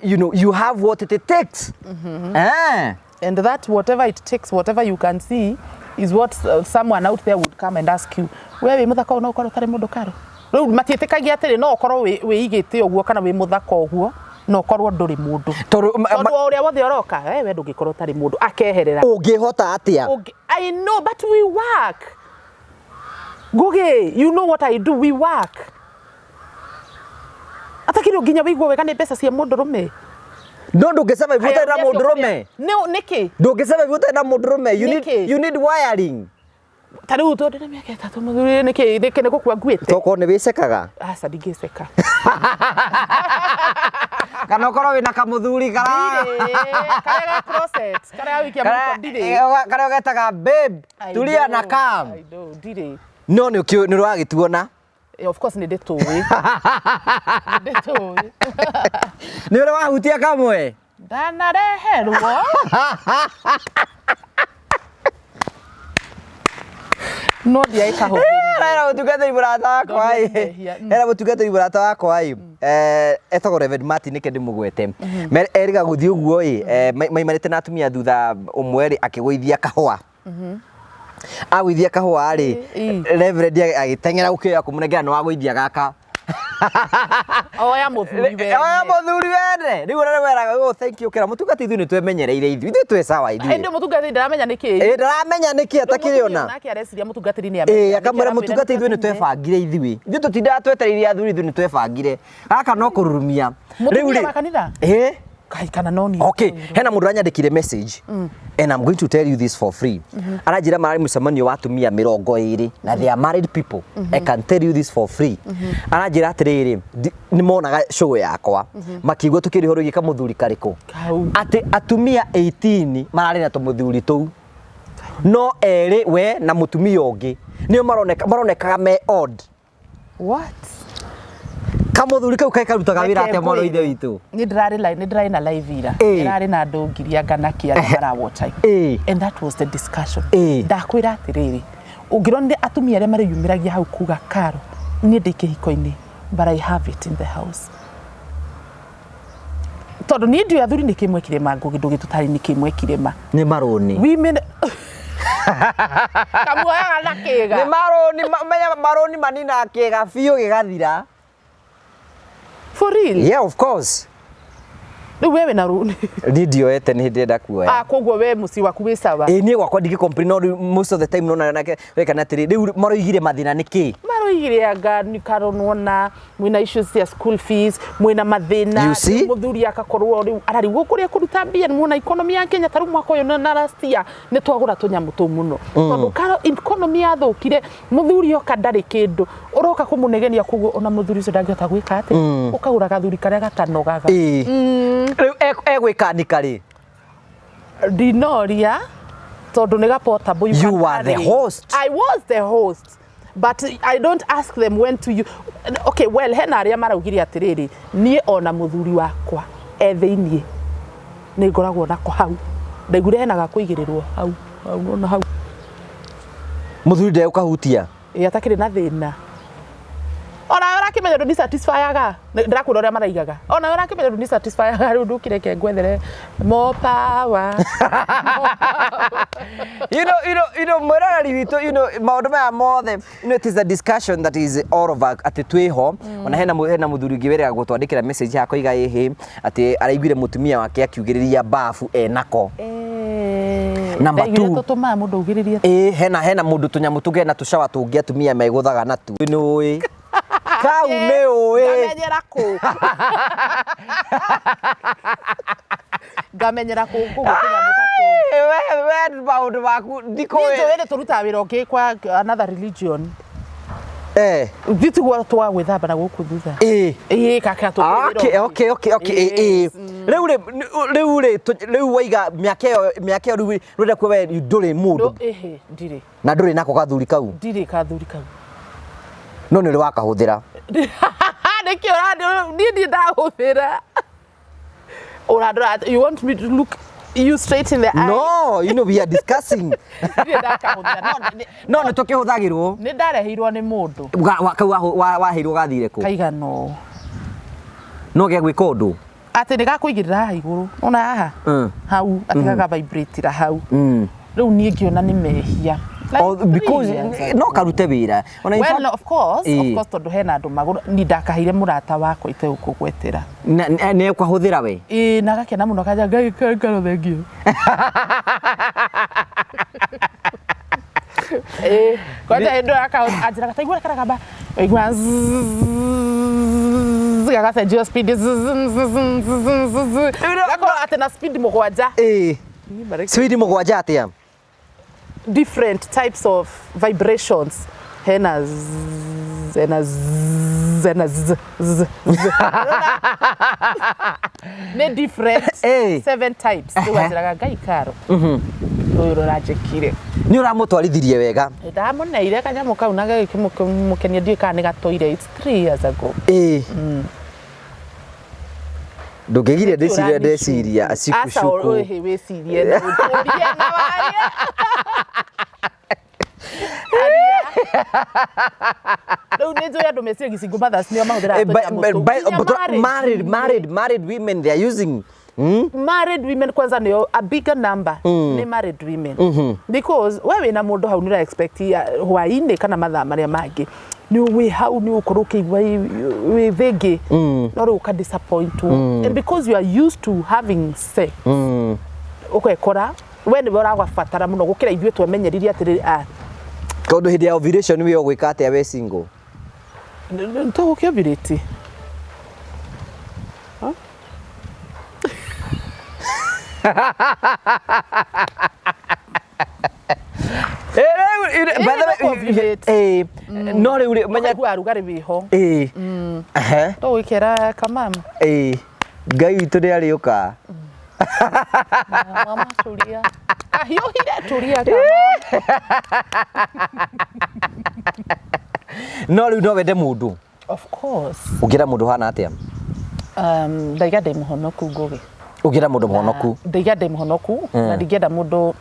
B: you know you have what it takes
A: and that whatever it takes whatever you can see is what someone out there would come and ask you wewe muthaka no ukorwo tari mundu karo riu matietikagia atiri no ukorwo we igite uguo kana we muthaka uguo no ukorwo nduri mundu tondu uria wothe oroka we ndungikorwo tari mundu akeherera
B: ungihota atia
A: I know but we work Guge you know what I do we work atakiro ginya wigwo wega ni pesa cia mundu rume
B: no ndungisema ivuta na mundu rume
A: no niki
B: ndungisema ivuta na mundu rume you need wiring
A: tari uto ndina miaka 3 muthuri niki thike niko kwa nguite
B: toko ni wicekaga
A: asa ndigiceka
B: kana ukorwo wina kamuthuri kara
A: kara process kara wikia muko ndire
B: kara ugetaga babe tulia na kam
A: I do ndire
B: no ni rwagituona
A: of course ni ndituwi
B: ni uri wahutia kamwe
A: ndanareherwo no dia ikahothiri
B: era mutungatiri murata wakwa era mutungatiri murata wakwa etagwo Reverend Martin nike ndimugwete eriga guthii uguo maimarite na atumia thutha umwe akigwithia kahua agwithia kahua ri Reverend agitengera gukioya kumunengera no agwithia gaka
A: oya muthuri
B: wene riu rere weraga oh thank you kera mutungati ithu ni twemenyereire ithu twe sawa ithu
A: ndio mutungati ndaramenya niki
B: ndaramenya niki atakiriona
A: nake areciria mutungati ni amenya
B: akamwira mutungati ithu ni twebangire ithu tutinda twetereire athuri ithu ni twebangire gaka no kururumia
A: riu ri makanitha kana noni
B: okay hena mundu anyandikire message and I'm going to tell you this for free arajira mari mucemanio wa atumia 20 na they are married people I can tell you this for free arajira atiriri ni monaga show yakwa makigwa tukirihoro gika muthuri kariko ati atumia 18 marari na tumuthuri tou no eri we na mutumia ungi ni maronekaga me odd
A: what
B: kamuthuri kau kai karutaga wira ate moro ithe witu
A: ni ndirari na live ira ndirari na andu ngiria nganakia ara watch and that was the discussion ndakwira atiriri ungirone atumia aria mariyumiragia hau kuga karo ni ndikihiko-ini but I have it in the house tondu ni ndio athuri ni kimwe kirema ngugi tutari ni kimwe kirema
B: ni maroni
A: women kamuoya na kiga
B: ni maroni manina kiga biu gigathira
A: for real
B: yeah of course
A: wewe na runi
B: ndio ete ni ndenda kuoya
A: kogwo we muci waku wi sawa
B: ni gwakwa ndigi complain no most of the time no nake weka na tiri riu maroigire mathina niki
A: igiriaga ni karonona mwina issues ya school fees mwina mathina muthuri akakorwo ri ararigwo kuria kuruta mbia mwina economy ya Kenya taru mwako yo na last year ni twagura tunyamu tu muno tondu karo economy ya thukire muthuri okandari kindu uroka kumunegenia kugo ona muthuri ucio ndangihota gwika ati ukagura gathuri karia gatanogaga
B: egwika nikari
A: dinoria tondu ni portable
B: you are the host.
A: I was the host, but I don't ask them when to you. Okay, well, hena aria maraugiri atiriri nie ona muthuri wakwa etheinie ni ngoragwo nako hau ndaigure hena ga kuigirirwo hau ona hau
B: muthuri nde ukahutia
A: atakire na thina ona kimenya ndo satisfyaga ndirakwira uria maraigaga ona ora kimenya ndo satisfyaga riu ndukireke ngwethere more power
B: you know morali witu maundu maya mothe it is a discussion that is all of ati twiho ona hena muthuri ngiwerera gutwandikira message yako iga ihi ati araiguire mutumia wake akiugiriria bafu enako number 2
A: tutuma mundu ugiriria
B: hena mundu tunyamu tuge na tushawa tungi atumia meguthaga na tu nui kau ne oe
A: ngamenyera ku ngamenyera ku gukinya mutatu
B: we baundu baku ndiko
A: we turuta wira okay kwa another religion vitu gwa twa gwithamba na guku thutha kaka tu
B: okay riu waiga miakeo riu renda kwe we nduri mundu
A: ndire
B: na nduri nako kathuri kau
A: ndire kathuri kau
B: no ni wakahuthira
A: nikio ndi ndahuthira you want me to look you straight in the eye?
B: No, we are discussing. No, tukihuthagirwo
A: ni ndarehirwo ni mundu
B: wahirwo gathire ku
A: kaigano
B: no ge gwika undu
A: ati ni gakuigirira iguru ona haha hau ati gaga vibrate ra hau riu nie ngiona ni mehia
B: because no karute wira
A: ona well of course tondu hena andu maguru ni ndakahire murata wako ite ukugwetera
B: ne ukahuthira we
A: na gakena muno kaja ngaro thengio kwata endo ajira kataigura karagamba igwa gaka just speed gako atena speed mugwanja
B: speed mugwanja atia
A: different types of vibrations hena ne different 7 types tuwaziraga gaikaro uyuro rajekire
B: ni uramutwarithirie wega
A: ndamuneire kanyamu kau na gikimukenia ndie kana gatoire it's 3 years ago
B: ndugegire ndeciria asikushuku
A: asa wecirie na utorie na waria no nezo ya domestic gisingo mothers ni mahudira married
B: women they are using
A: married women kwanza ni a bigger number ni married women because wewe na mundu hau nira expect hwaine kana mathaa maria mangi ni we how ni ukoroke we vege no uka disappoint and because you are used to having sex ukekora we ni boragwa fatara muno gukira ithwe twemenyeririe atiri
B: kaundu hindi ya ovulation we ogwika atia we single
A: nto ukiovirate
B: no riu menya
A: arugari biho to wikera kamama
B: ngai witu ni ariuka
A: mama tulia hiyo tulia kama
B: no riu no wende mundu
A: of course
B: ugira mundu hana atia
A: ndaiga muhonoku ngugi
B: ugira mundu muhonoku
A: ndaiga muhonoku na ndigenda mundu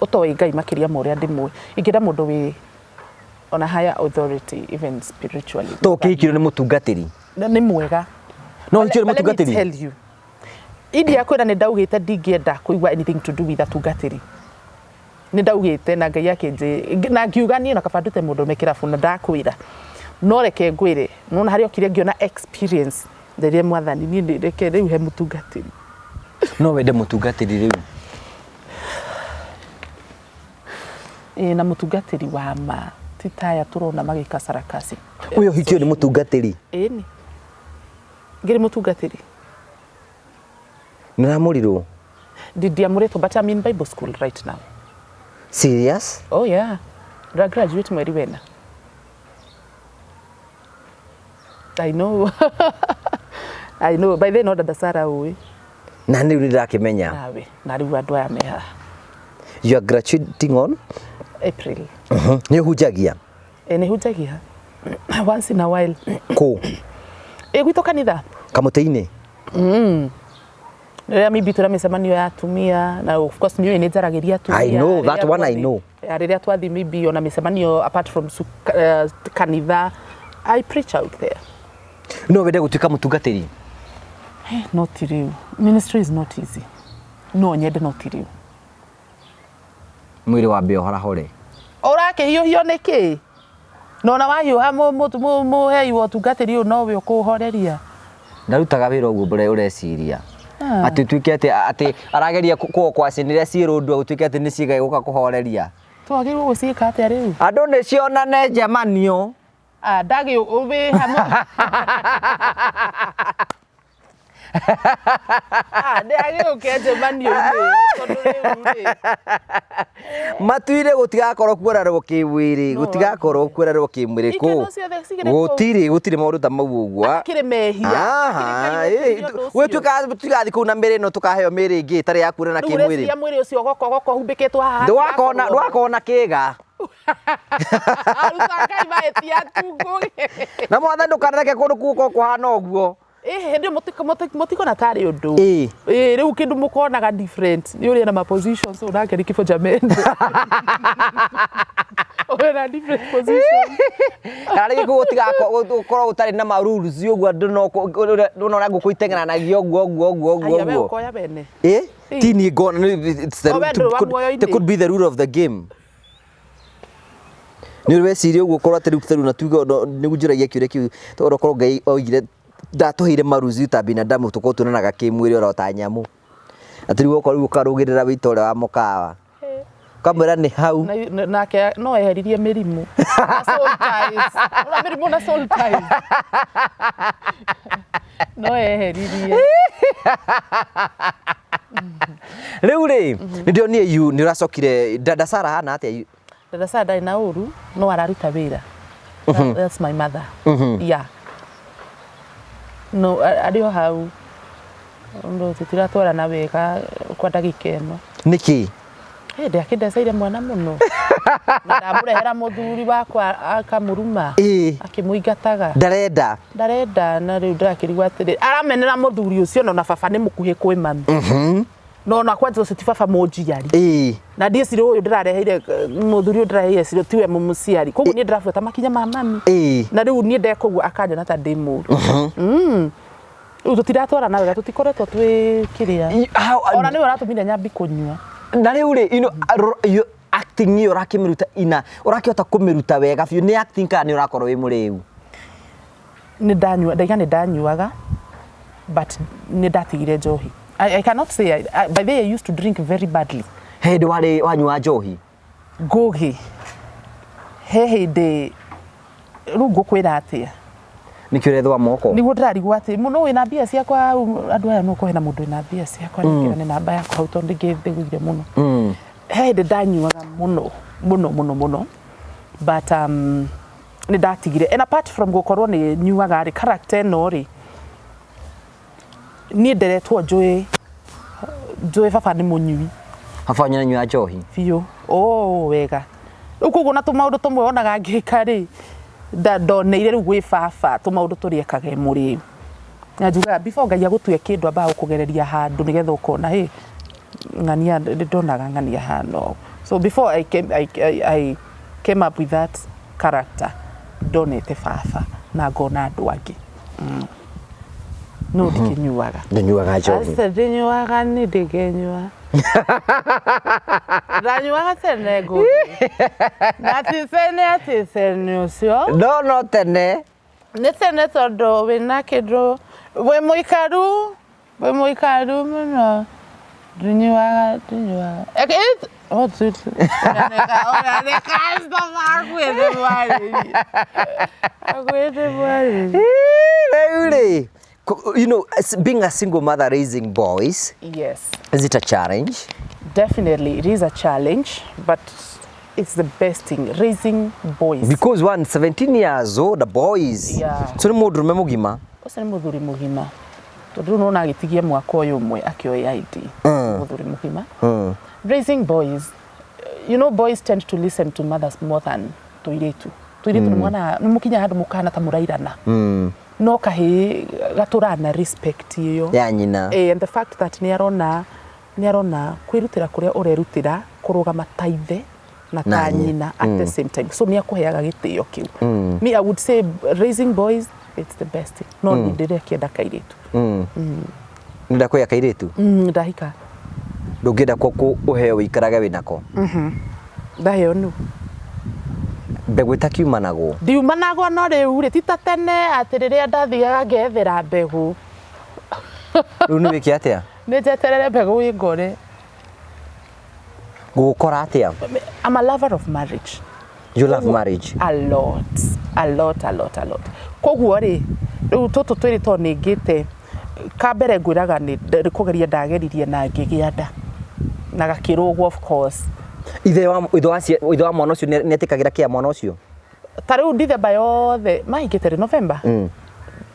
A: utoe ngai makiria muria ndimwe ingira mundu wi on a higher authority even spiritually
B: to kikiro ni mutungatiri
A: ni mwega
B: no ikiro mutungatiri
A: tell you idi yakwira ni ndaugite ndingienda kuigwa anything to do with atungatiri ni ndaugite na ngai yake nje na ngiuga ni na kabandute mundu mekira funa ndakwira no reke ngwire nona hari okire ngiona experience nderie mwathani ni ndeke riu he mutungatiri
B: no wende mutungatiri riu
A: na mutungatiri wa ma titaya turona magika sarakasi
B: uyo hikio ni mutungatiri
A: eni ngiri mutungatiri
B: niramurirwo
A: ndiamuretwo but I'm in Bible school right now.
B: Serious?
A: Oh yeah, graduate mweri wena. I know. I know. By then order Sara we.
B: Na ni ndirakimenya.
A: Nawe. Na riu andu aya meha.
B: You are graduating on
A: April.
B: Ni hujagia.
A: Ni hujagia. Once in a while.
B: Ko.
A: Gwito kanitha.
B: Kamuteini.
A: Maybe turamicemanio ya atumia na of course niyo inezaragiria atumia.
B: I know that one I know.
A: Riria twathi maybe ona micemanio apart from kanitha I preach out there.
B: No wende gutuika mutungatiri.
A: Not riu. Ministry is not easy. No nyende not riu.
B: Mwiri wa mbio hora hore.
A: Orake hiyo niki? No na wahiuha mu hei wa tungatiri no we ukuhoreria.
B: Ndarutaga wira uguo mbere ureciria. Ati tuike ati arageria kwacinire ciirundu gutuike ati ni ciigai guka kuhoreria.
A: Twagirwo gucika ati riu.
B: Andu ni cionane njemanio.
A: Ndagi ubi hamwe. Ndagi ukeje manio ni.
B: Matuire gutigakorwo kuorarwo kiwiri gutigakorwo kuorarwo kimwiri ku gutiri maundu ta mau uguo
A: kire mehia
B: we tugathi ku na miri no tukaheo miri ingi tari ya kuona na kimwiri
A: ya mwiri ucio goko humbiketwo haha
B: ndwakona kiga
A: aruta kai maetia tungu
B: na mwathani ndukareke kundu kuko kuhana uguo
A: hindi mutiko na tari undu riu kindu mukonaga different ni uri na ma positions so nake kifo jameni uri na different positions
B: ari gutiga ukorwo utari na ma rules uguo ndona nguku itengeranagio guo
A: ayo ukoya bene
B: tini gone it could be the rule of the game. Ni weciria uguo korwo atari kutaru na tuga ni gujiragia kiure kiu toro korwo Ngai oigire ndatuhire maruzi ta binadamu tuko tunanaga kimwiri ora ta nyamu atiri goko riu karugirira witore wa mukawa kamera ni hau
A: nake no eheririe mirimu soul ties ora mirimu na soul ties no eheririe
B: riu ri ndio nie yu ni uracokire dada Sara hana atia
A: dada Sara dai na uru no araruta wira that's my mother yeah no adio hau ndo tutiratwara na wega kwa ndagika eno
B: niki
A: ndiakindecaire mwana muno na ndamurehera muthuri wakwa akamuruma akimuingataga ndarenda na riu ndakirigwa atiri aramenera muthuri ucio no na baba ni mukuhi kwi mami no na kwanza ucio ti baba munjiari na ndicire uyu ndirareheire muthuri ndiraheire ciro tiwe mumuciari koguo ni ndirafuata makinya ma mami na riu ni ndekogua akanjana ta ndi muru riu tutiratwara na wega tutikoretwo twi kiria ona ni uratumire nyambi kunyua
B: na riu ri you acting yo rakimiruta ina urakihota kumiruta wega biu ni acting kana ni urakorwo wi muriu
A: ni ndanyuaga but ni ndatigire njohi. I cannot say by the way I used to drink very badly.
B: Hindi wari wanyua njohi
A: ngugi hindi riu ngukwira atia
B: nikirethwa moko
A: niguo ndirarigwo ati muno wina mbia ciakwa andu aya no kuhena mundu wina mbia ciakwa nikirane na namba yakwa hau tondu ngithiguire muno hindi ndanyuaga muno but ni ndatigire and apart from gukorwo ni nyuaga ri character no ri ni nderetwo njui baba ni munyui
B: afanya nyua njohi
A: biu wega ukugo na tumaundu tumwe onaga ngika ri ndoneire riu gwi baba tumaundu turiekaga muri na njuga before Ngai agutue kindu amba kugereria handu nigetha ukona ngania ndonaga ngania hano so before I came up with that character donete baba na ngona andu angi no ndikinyuaga
B: njohi
A: ndinyuaga ni ndigenyua ndanyuaga tene ngugi na tisene ucio
B: no tene
A: ni tene tondu wina kindu we muikaru muno ndinyuaga Oh, dude.
B: You know, being a single mother raising boys.
A: Yes.
B: Is it a challenge?
A: Definitely, it is a challenge, but it's the best thing, raising boys.
B: Because 17 years old, the boys.
A: Yeah.
B: So ni mundu mugima.
A: Ose ni muthuri mugima. Tondu no na agitigia mwaka uyu umwe akioya ID. Muthuri mugima. Raising boys. You know, boys tend to listen to mothers more than tuiretu. Tuiretu mwana mukinya handu mukana ta murairana. No kahi gaturana respect iyo.
B: Ya nyina.
A: And the fact that ni arona kwirutira kuria urerutira kurugama taithe na ta nyina at the same time. So ni akuheaga gitio kiu. Me, I would say raising boys, it's the best thing. No ndire kienda kairetu.
B: Nda kuya kairetu.
A: Ndahika.
B: Ndungenda ko uheo ikaraga winako.
A: Ndaheo nu.
B: Mbegu itakiumanago.
A: Ndiumanago no riu ri tita tene atiriria ndathiaga ngethera mbegu.
B: Riu ni wiki atia?
A: Ni jeterere mbegu ingore.
B: Gukora atia?
A: I'm a lover of marriage.
B: You love marriage?
A: A lot. Koguo ri riu tutu twiri to ningite kambere ngwiraga ni kugeria ndageririe na ngigianda na gakirugwo of course.
B: Ithe wa mwana ucio ni etikagira kia mwana ucio.
A: Tariu December yothe mahingite November.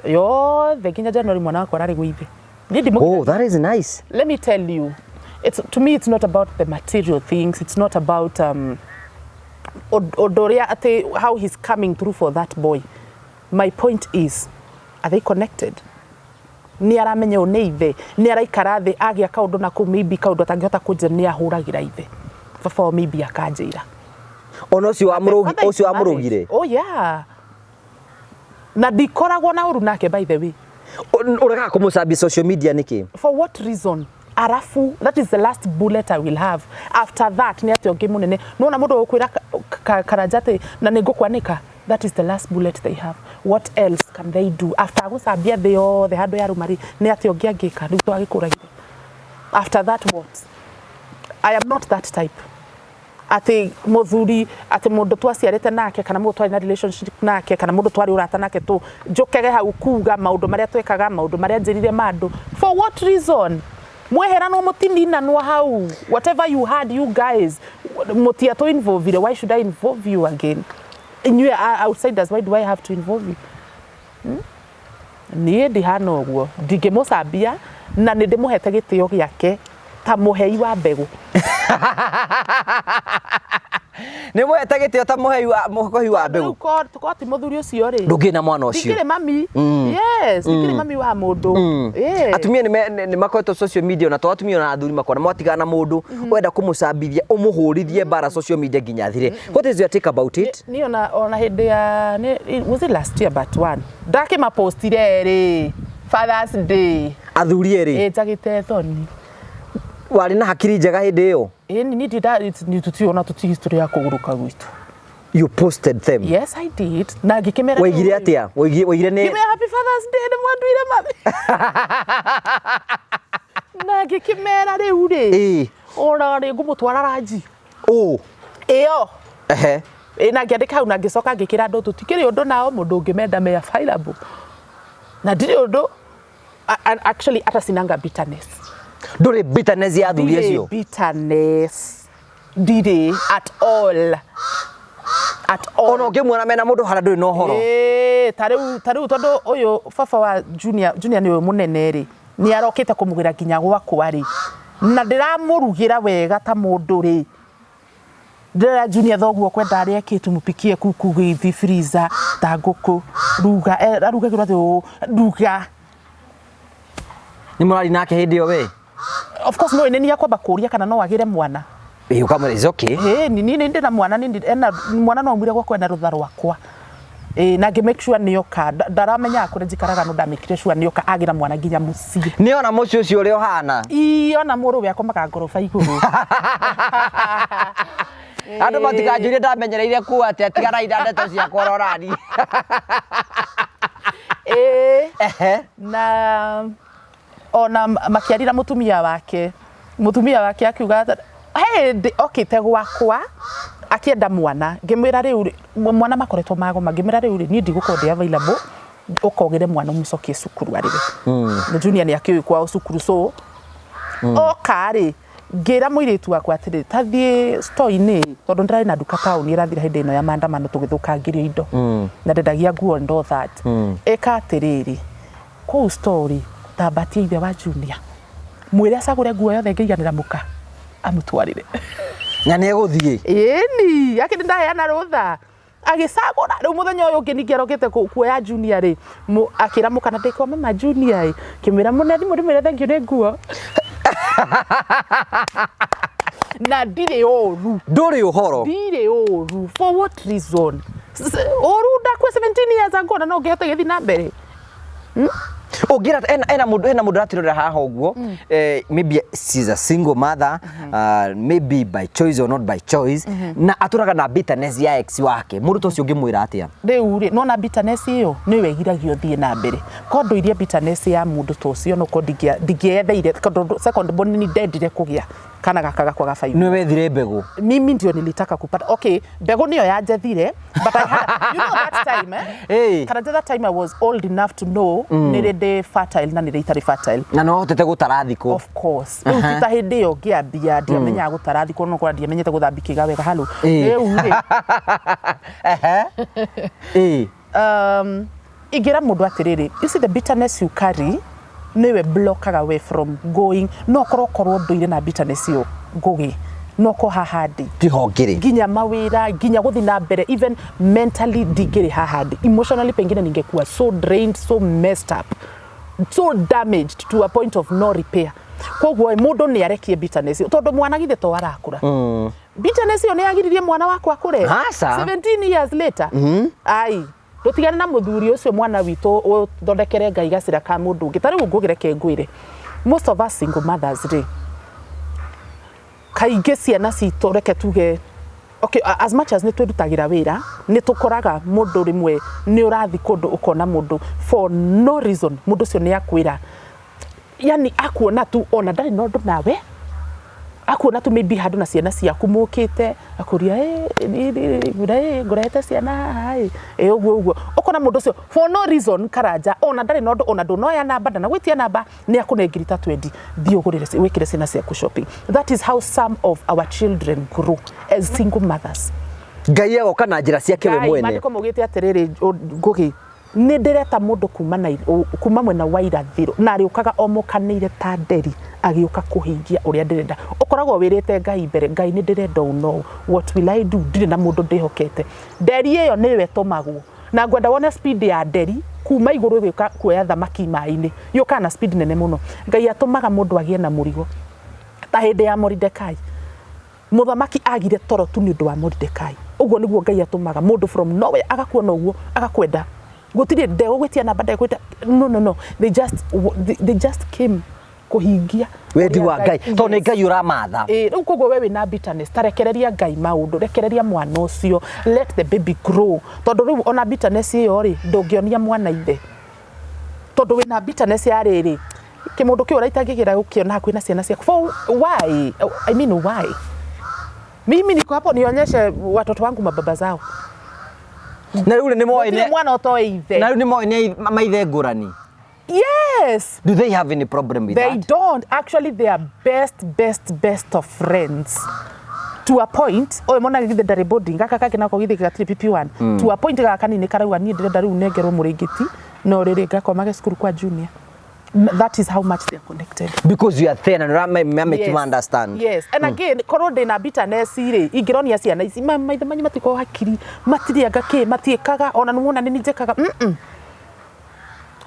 A: Yothe nginya January mwana wakwa arari gwithe.
B: Oh, that is nice.
A: Let me tell you, to me it's not about the material things. It's not about odoria ate how he's coming through for that boy. My point is, are they connected? Ni aramenya one ithe, ni araikara thi agia kaundu na ku maybe kaundu atangihota kunjira ni ahuragira ithe. Before maybe akanjira.
B: Ono ucio amurugire.
A: Oh yeah. Na ndikoragwo na uru nake by the way.
B: Ureka kumucambia social media niki?
A: For what reason? Arafu, that is the last bullet I will have. After that, ni ati onge munene. Nona mundu ukwira karajate na ningukwanika. That is the last bullet they have. What else can they do? After gucambia the hando ya rumari, ni ati onge angika riu twagikuragira. After that what? I am not that type. Ati muthuri ati mundu twaciarite nake kana mundu twari na relationship nake kana mundu twari urata nake tu njokege hau kuga maundu maria twekaga maundu maria njirire mandu. For what reason? Mweherano mutindina no hau. Whatever you had, you guys mutia to involve. Why should I involve you again? And you are outsiders. Why do I have to involve you? Nie ndihana uguo ndingimucambia na nindimuhete gitio giake ta muhei wa mbegu.
B: Ni muhete gitio ta muhei wa mbegu.
A: Tuko ti muthuri ucio ri
B: ndungina mwana ucio
A: ndikire mami. Yes, ndikire mami wa mundu.
B: Atumia ni makoretwo social media na twatumia na athuri makona mwatigana mundu wenda kumucambithia umuhurithie bara social media nginya thire. What is your take about it?
A: Ni ona hindi ya was it last year but one ndake mapostire ri Father's Day
B: athuri eri
A: njagite thoni
B: wari na hakiri njega hindi iyo.
A: Ni tutiona tuti history ya kuguruka gwitu.
B: You posted them?
A: Yes, I did. Na ngikimera
B: waigire atia? Waigire ni
A: Give me happy Father's Day ni mwanduire mami. Na ngikimera riu ri ora ri ngumutwara raji.
B: Oh
A: Iyo na ngiandika hau na ngicoka ngikira andu tutikiri undu nao mundu ngimenda me available. Na ndiri undu actually ata sinanga bitterness.
B: Nduri bitterness ya athuri acio?
A: Bitterness ndiri at all.
B: Ono ngimwona mena mundu hara nduri no horo.
A: Tariu tondu uyu baba wa junior ni uyu munene ri ni arokite kumugira nginya gwakwa ri na ndiramurugira wega ta mundu ri ndira junior thoguo kwenda ari akitu mupikie kuku githi freezer ta nguku ruga aruga girathi ruga
B: ni murari nake hindi yo we.
A: Of course no nini yakwa bakuria kana no wagire mwana
B: ukamwira is okay.
A: Nini ndina mwana mwana no mwire gwa kwenda rutha rwakwa na ngi make sure niyoka ndaramenya kure njikaraga no ndamikire sure niyoka agira mwana nginya muci
B: niona muci ucio uri ohana
A: ona muru we akomaga ngoroba iguru.
B: Andu matikanjurie ndamenyereire ku ati atigara ndeto cia kororani.
A: Na ona makiarira mutumia wake akiuga okay te gwakwa akienda mwana ngimwira riu mwana makoretwo magoma ngimwira riu ni ndigukode available ukogere mwana umucokie cukuru ariwe na junior ni akiu kwa cukuru so okari ngira muiritu wakwa atiri tathie store-ini tondu ndari na duka town irathira hindi ino ya maandamano tugithukangirio indo na ndendagia nguo ndo that eka atiriri ku story tabatie ithe wa junior mwire acagure nguo yothe ngeiganira muka amutwarire
B: na ne guthie
A: ni akindi ndaheana rutha agisagura riu muthenya uyu ungi ningi arokete kuoya junior ri akira mukana ndiko mama junior kimira munethi murimire thank you ni nguo na ndire oru
B: nduri uhoro
A: ndire oru for what reason oru ndakwe 17 years ago na no ngehota githi na mbere
B: Ogira ena mundu ratirora haha uguo maybe she's a single mother maybe by choice or not by choice na aturaga na bitterness ya ex wake mundu tocio ngimwira atia
A: riu ri no na bitterness iyo ni wegiragio thie na mbere kondo iria bitterness ya mundu tocio no ndigietheire kondo second born ni deadire kugia kana gakaga kwa gafaibu
B: ni wethire mbegu
A: mimi ndio nilitaka kupata okay mbegu niyo yajethire but I had you know that time
B: hey
A: kana that time I was old enough to know nirede fertile na nireitari fertile
B: na no hotete gutarathiko
A: of course tuta hindi yo ngiambia ndiamenya gutarathiko no kwa ndiamenyete guthambika wega halu riu ri igira mundu atiriri you see the bitterness you carry niwe blockaga away from going no korwo nduire na bitterness yo ngugi no ko hahandi
B: tihongire
A: ginya mawira ginya guthi na mbere even mentally digire hahandi emotionally pengine ningekuwa so drained so messed up so damaged to a point of no repair kogwo mundu ni arekie bitterness tondu mwana githe to arakura bitterness yo ni agiririe mwana wakwa kure 17 years later ai tutigane na muthuri ucio mwana witu thondekere ngai gacira ka mundu ngitari ngugire ke ngwire most of us single mothers ri kaige ciana citu reke tuge okay as much as ni twirutagira wira ni tukoraga mundu rimwe ni urathi kundu ukona mundu for no reason mundu cio ni akwira yani akuona tu ona ndari no ndu nawe akuona tu maybe handu na ciana ciaku mukite akuria ngurete ciana hai uguo ukona mundu cio for no reason karanja ona ndari no ndu ona ndu no ya namba na gwitia namba ni akunengirita 20 thio gurire wikire ciana ciaku shopping that is how some of our children grow as single mothers
B: ngai ego kana njira ciake we mwene
A: mandiko mugite atiriri ngugi ni ndireta mundu kuma mwena wa irathiro na ariukaga omokanire ta nderi agiuka kuhingia uria ndirenda ukoragwo wirite ngai mbere ngai ni ndirenda uno what will I do ndire na mundu ndihokete nderi iyo niwe tomagwo na ngwenda wona speed ya nderi kuma iguru gwika kuoya thamaki mai-ini yuka na speed nene muno ngai atumaga mundu agie na murigo ta hindi ya Mordecai muthamaki agire toro tu ni undu wa Mordecai uguo niguo ngai atumaga mundu from nowhere agakuona uguo agakwenda gutire ndego gwitia na bada kwita no they just came kuhingia
B: wendi wa ngai to ni ngai uramatha
A: riu kogwo wewe na bitterness tarekereria ngai maundu rekereria mwana ucio let the baby grow tondu riu ona bitterness iyo ri ndungionia mwana ithe tondu we na bitterness ya riri kimundu ki uraitangigira ukiona kwina ciana ciaku for why I mean why mimi niko hapo nionyeshe watoto wangu mababa zao
B: na riu ni moine
A: mwana otoe ithe
B: na riu ni moine maithe ngurani
A: yes
B: do they have any problem with
A: they
B: that
A: don't actually they are best of friends to a point o mona githe ndari boarding gaka kake nako githe gatiri PP1 to a point gaka nini karauga ni ndirenda riu nengerwo muringiti no riri gakoma ge school kwa junior that is how much they are connected
B: because you are thin and make you understand
A: yes and again korwo ndina bitterness ri ingironia ciana ici maithe manyu matiko hakiri matirianga ki matiekaga ona numuna nini njekaga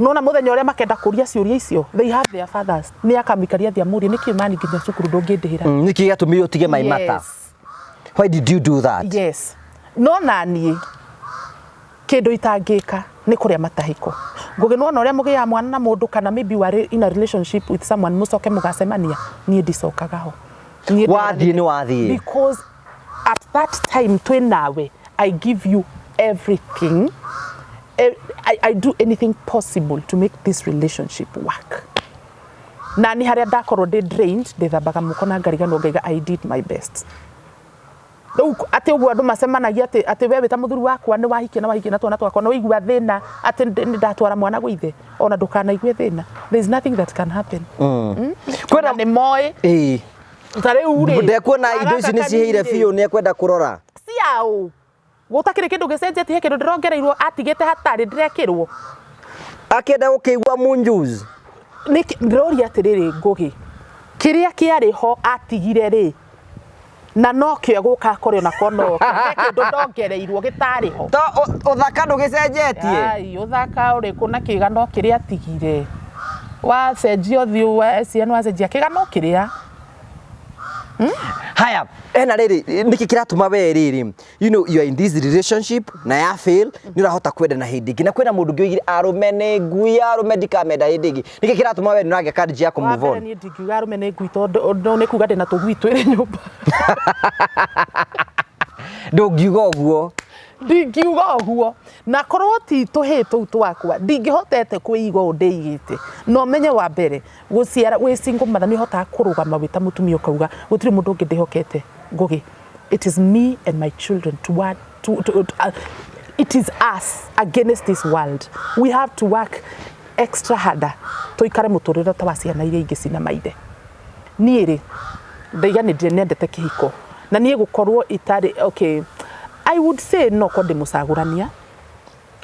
A: nona muthenya uria makenda kuria ciuria icio they have their fathers ni akamikaria thiamuri niki mani nginya cukuru ndungindihira
B: niki gatumire utige my mata why did you do that
A: yes no nani kindu itangika ni kuria matahiko ngugi nona uria mugia mwana na mundu kana maybe were in a relationship with someone mucoke mugacemania ni ndicokaga ho
B: wathie ni wathie
A: because at that time twinawe I give you everything I do anything possible to make this relationship work na ni haria ndakorwo ndi drained ndithambaga muko na ngariga no ngaiga I did my best ati uguo andu macemanagia ati we wita muthuri wakwa ni wahikia na twana twakwa no igua thina ati ndatwara mwana gwithe ona ndukanaigwe thina there is nothing that can happen
B: kwena
A: ni moy tare ure
B: ndekuona indo ici ni ciheire biu ni ekwenda kurora
A: ciao gutakire kindu gicenjetie kindu ndirongereirwo atigite hatari ndirekirwo
B: akenda ukigwa munjuzi
A: ndiroria atiriri ngugi kiria kiari ho atigire ri na no kio guka kore na kono kindu ndongereirwo gitari ho
B: to uthaka ndugicenjetie
A: ai uthaka uri kuna kigano kiria atigire wa cenjio thiu ciana wa cenjia kigano kiria
B: haya ena riri niki kiratuma we riri you know you are in this relationship na ya fail ni urahota kwenda na hindigi na kwena mundu ngiyire arumene ngui arumedika meda hindigi niki kiratuma we nurage card yako move on
A: ni ndigi arumene ngui to ne kuga ndena tugui twire nyumba
B: ndungiuga uguo
A: ndingiuga uguo na korwo ti tuhitu twakwa ndingihotete kuiga undeigite no menye wa mbere guciara wi single mother ni hota kurugama wita mutumia ukauga gutiri mundu ungi ndihokete ngugi it is me and my children it is us against this world we have to work extra harder tuikare muturire ta waciana iria ingi cina maide niiri ndaiga ni ndendete kihiko na nie gukorwo itari okay I would say no konde musagurania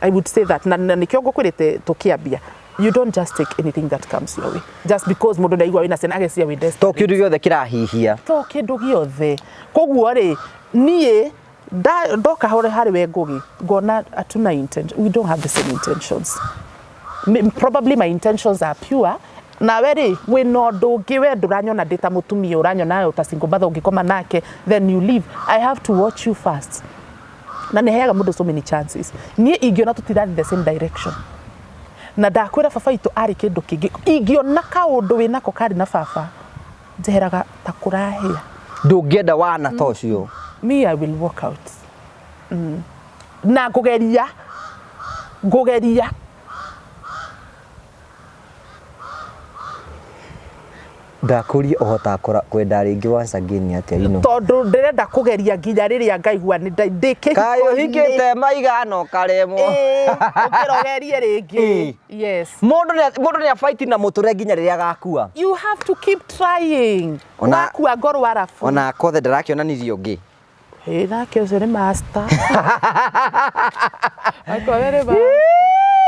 A: I would say that na nikio ngukwirite tukiambia you don't just take anything that comes your way just because mundu ndaigwa wina sena agecia we desperate
B: to kindu giothe kirahihia
A: to kindu giothe koguo ri nie ndoka hore hari we ngugi ngona atuna intention we don't have the same intentions probably my intentions are pure na weri we no ndungi we nduranyona ndita mutumia uranyona utasingo batho ngikoma nake then you leave I have to watch you first na neheaga mundu so many chances nie ingiona tutirathi the same direction na ndakwira baba itu ari kindu kingi ingiona kaundu winako kari na baba njeheraga ta kurahia
B: ndungienda wana tocio
A: me I will walk out na ngugeria
B: ndakuri ohota kwenda ringi once again atia ino
A: tondu ndirenda kugeria nginya riria ngaigua ni ndike
B: kayo hikite maigano karemo
A: ukirogerie ringi yes
B: mundu ni a fight na muture nginya riria gakua
A: you have to keep trying wakua ngoro warafu
B: ona kothe ndarakionanirio ngi
A: nake ucio ni master akoere ba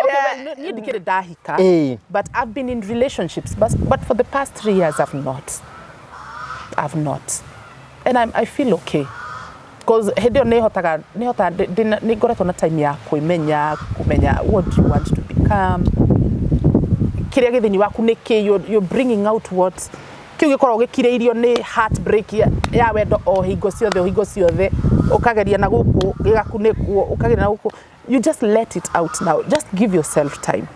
A: okay, well, dahika, but I've been in relationships, but for the past 3 years I've not, and I feel okay, because hedio ni ngoretwo na time ya kumenya what you want to become, kiria githini waku niki you're bringing out what kiu gikorwo gikiriirio ni heartbreak ya wendo o hingo ciothe ukageria na guku gigakunekwo ukageria na guku you just let it out now, just give yourself time.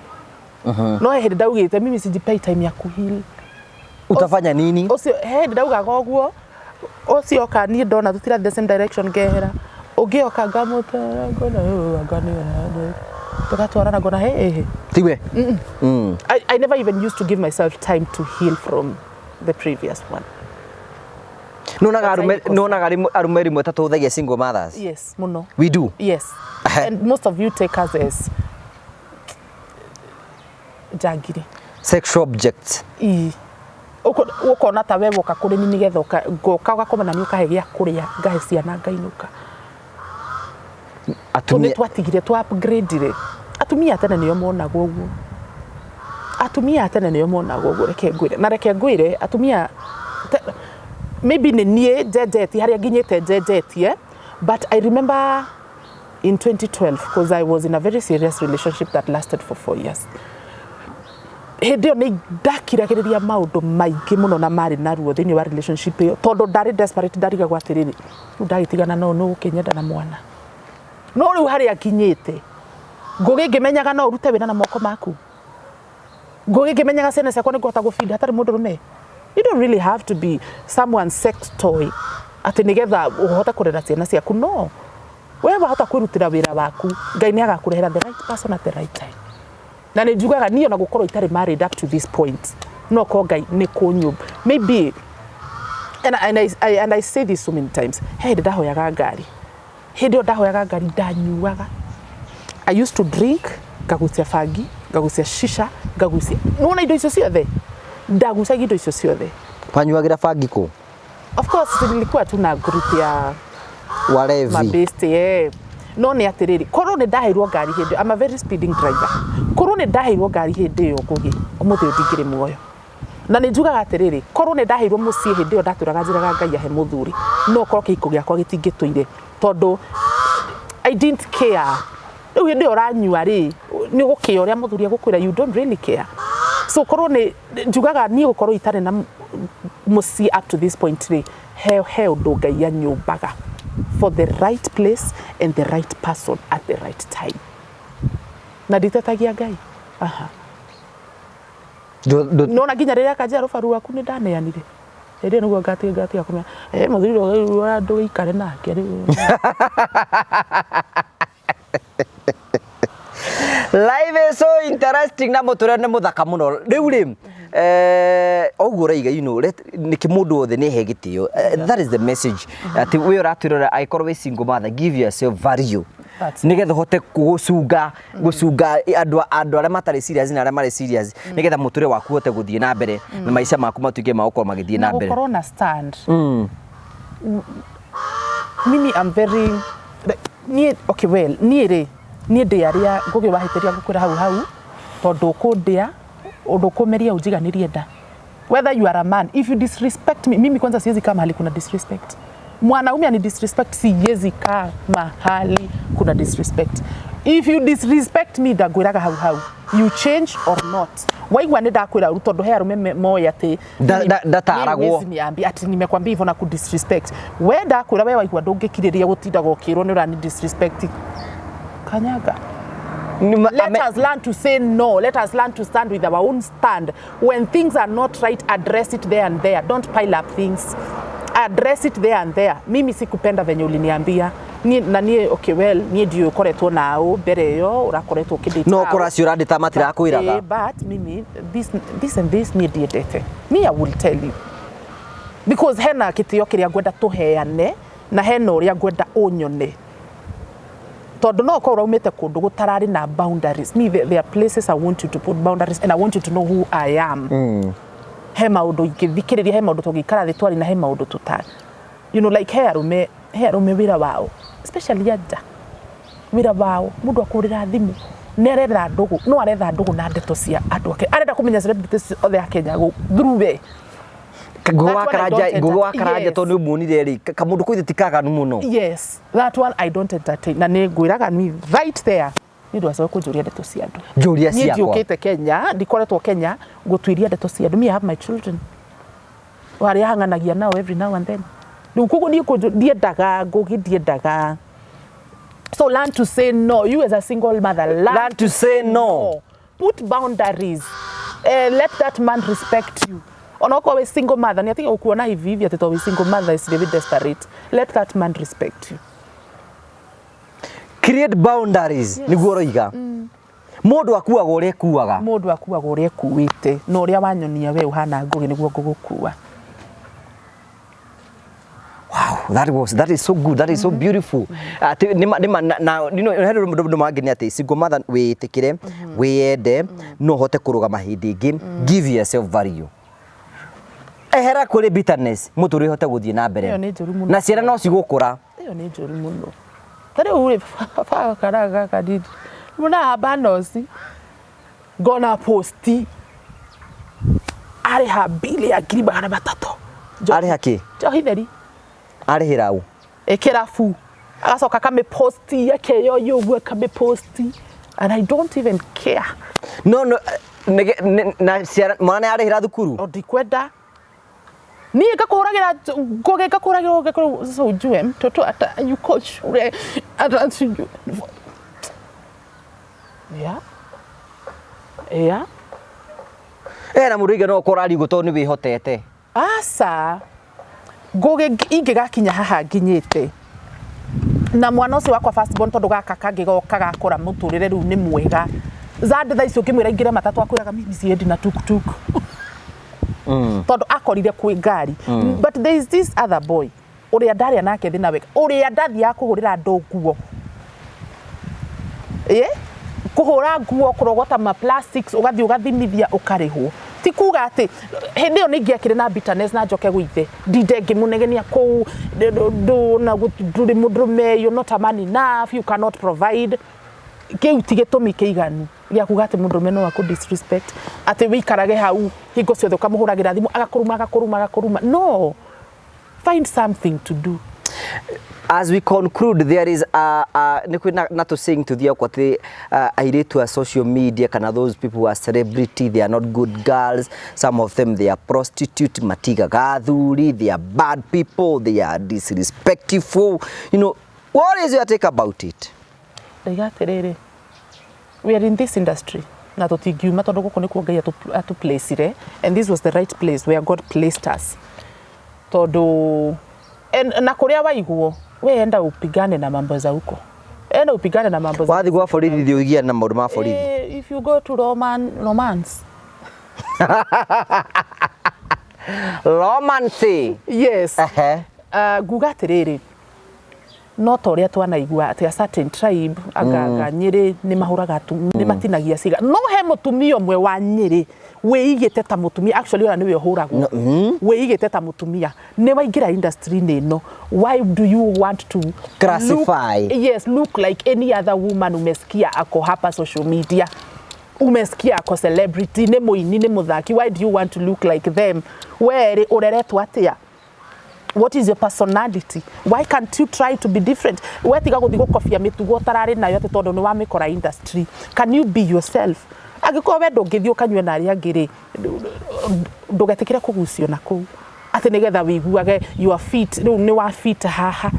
A: No he ndaugite mimi sijipei time ya kuheal.
B: Utafanya nini?
A: Ocio he ndauga goguo ocio kani ndona tutira the same direction ngehera ugioka ngamutara ngona ngani tukatwarana ngona he
B: tiwe
A: I never even used to give myself time to heal from the previous one.
B: Nona arumeri mwe tatuthagia single mothers.
A: Yes, muno.
B: We do.
A: Yes. And most of you take us as jagiri.
B: Sexual objects.
A: Ukona ta wewe ukakuri ni nigetha ngoka ugakoma na ni ukahegia kuria ngahe ciana ngainuka. Atumia twatigire twa upgrade re. Atumia tene niyo monagwo uguo. Atumia tene niyo monagwo uguo reke ngwire atumia maybe ni nie jejeti haria nginyete jejetie, but I remember in 2012 because I was in a very serious relationship that lasted for 4 years. Hedio ni ndakiragiriria maundu maingi muno na mari na ruo thini wa relationship iyo tondu ndari desperate ndariga gwatiriri ndagitigana no ukinyenda na mwana no riu haria nginyete ngugi ngimenyaga no urute wina na moko maku ngugi ngimenyaga ciana ciakwa ni ngota gufeed hatari mundu rume. You don't really have to be someone's sex toy ati nigetha uhota kurera ciana ciaku no wewe wahota kwirutira wira waku Ngai ni agakurehera the right person at the right time. Na nijugaga niyo na gukorwo itari married up to this point no ko Ngai ni kunyumba maybe and I say this so many times hey ndahoyaga ngari hindi ndahoyaga ngari ndanyuaga I used to drink ngagucia fangi ngagucia shisha ngagucia nona indo icio ciothe ndagucagia indo icio ciothe
B: wanyuagira fangi ku
A: of course nilikuwa tu na group ya
B: walevi
A: mabeste no ni atiriri korwo ni ndaheirwo ngari hindi I'm a very speeding driver korwo ni ndaheirwo ngari hindi yo ngugi umuthi ndingire muoyo na ni njugaga atiriri korwo ni ndaheirwo mucie hindi yo ndaturaga njiraga Ngai ahe muthuri no korwo kiiko giakwa gitingituire tondu I didn't care riu hindi yo ranyua ri ni gukia uria muthuri agukwira you don't really care so korwo ni njugaga ni gukorwo itare na mucie up to this point ri he undu Ngai anyumbaga for the right place and the right person at the right time na ditetagia Ngai nona nginya riria kanja rubaru waku ni ndaneanire ende niguo ngati akumya muthuri wa andu ikare nake
B: live is so interesting na muture ne muthaka muno riu ri oguo raiga ni kimundu othe ni hegitio that is the message ati we uratwirora aikorwo we single mother give yourself value nigetha hote gucunga andu aria matari serious na aria mari serious nigetha muture waku hote guthie na mbere na maisha maku matuike magukorwo magithie na mbere
A: corona stand mimi I'm very okay well ni aria ngugi wahitiria gukwira hau tondu kundia undu kumeria ujiganirie nda whether you are a man if you disrespect me mimi kwanza siwezi kama hali kuna disrespect mwanaume ani disrespect siwezi kama mahali kuna disrespect if you disrespect me ndagwiraga hau you change or not waigwa ni ndakwira rutondo he arume moya ati
B: ndataragwo
A: ni ambi ati nimekwambia hivyo na ku disrespect we ndakwira we waigwa ndungikiriria gutinda gokirwo ni urani disrespect kanyaga. Let us learn to say no. Let us learn to stand with our own stand. When things are not right, address it there and there. Don't pile up things. Address it there and there. Mimi sikupenda venye uliniambia. Okay well, nie ndio koretwo nao mbere yo urakoretwo kidita.
B: No korasi uradita matira akwiraga.
A: But mimi this and this nie dietete. Me I will tell you. Because hena kitio kiria ngwenda tuheane na hena uria ngwenda unyone. Tondu no ko raumete kundu gutarari na boundaries. Me there are places I want you to put boundaries and I want you to know who I am. He maundu ingithikiriria he maundu tungikara thi twari na he maundu tutari. You know like he arume wira wao especially aja wira wao mundu akurira thimu nerera ndugu no aretha ndugu na ndeto cia andu ake arenda kumenya celebrities othe a Kenya go through we
B: gugu wakaraja to ni munire ri kamundu kuithi tikaganu muno.
A: Yes, that one I don't entertain na ni ngwiraga ni right there ni ndu acoka kunjuria ndeto cia andu
B: njuria ciakwa
A: ni njukite Kenya ndikoretwo Kenya gutwiria ndeto cia andu. Me have my children wari hanganagia now every now and then nukugo ni ndiendaga ngugi ndiendaga. So learn to say no. You as a single mother
B: learn to say no.
A: Put boundaries. Let that man respect you. Onoko we single mother ni atinga ukuona hivi ati to we single mother is very desperate. Let that man respect you.
B: Create boundaries. Yes. Niguo roiga. Mundu akuaga uria kuaga.
A: Mundu akuaga uria kuite. No uria wanyonia we uhana ngugi niguo ngugukua.
B: Wow, that is so good. That is so beautiful. Now, you know, hero mundu mangeni ati single mother we tikire we ende no hote kurugama hindi ingi. Give yourself value. Ehera kuri bitterness muturi hote guthie na mbere. Na ciana no cigukura.
A: Iyo ni njuru muno. Tari uri fa karaga kadidi. Muna abanosi. Gona posti. Ari habili ya griba kana batato.
B: Ari haki.
A: Johitheri.
B: Arihira u
A: ekerafu agacoka kame posti yake yo yugwe kame posti and I don't even care.
B: No na mwana arihira thukuru
A: ndikwenda ni ngakuragira ngoge ngakuragira so ujue mtoto ata yuko shule ata yeah
B: na muriga no korari guto ni wihotete
A: asa ngoge ingigakinya haha nginyite na mwana ucio wakwa first born tondu gaka kangigoka gakora muturire riu ni mwega zande tha icio ngimwira ingire matatu akwiraga mimi siendi na tuk tuk tondu akorire kwi ngari but there is this other boy uria ndari anake thina weka uria ndathia kuhurira andu nguo kuhura nguo kurogota ma plastics ugathi ugathimithia ukarihwo ti kuga ati hindi yo ningiakire na bitterness na njoke gwithe ndinde ngimunegenia ku na nduri mudrume you're not a man enough you cannot provide kiu tigitumi kiiganu ya kuga ati mudrume no aku disrespect ati wikarage hau hingo ciothe ukamuhuragira thimu agakuruma no find something to do.
B: As we conclude, there is not to saying to the akwate airetu social media kana those people who are celebrity, they are not good girls, some of them they are prostitute, matiga gathuri, they are bad people, they are disrespectful, you know. What is your take about it?
A: We are in this industry na tutingiuma tondu guku ni kuongai atu place ire, and this was the right place where God placed us tondu na kuria waiguo we enda upigane na mambo za huko, enda upigane na mambo za
B: wathi gwa borithi ndio ugia na maundu ma borithi.
A: If you go to romance
B: romance,
A: yes, guga atiriri no toria twanaigua ati a certain tribe agaga Nyeri ni mahuraga ni matinagia ciga no he mutumia umwe wa Nyeri weigite ta mutumia, actually ona niwe huragwo weigite ta mutumia ne waingira industry nino. Why do you want to
B: classify
A: look like any other woman? Umesikia ako hapa social media, umesikia ako celebrity, ne muini ne muthaki, why do you want to look like them? Where ureretwo atia? What is your personality? Why can't you try to be different? Wetiga guthi gukofia mitugo tarari nayo ati tondu ni wa mikora industry. Can you be yourself? Agiko we ndungithio kanywe na ari angiri ndugetikire kugucio na ku ati nigetha wiguage your feet riu ni wa feet haha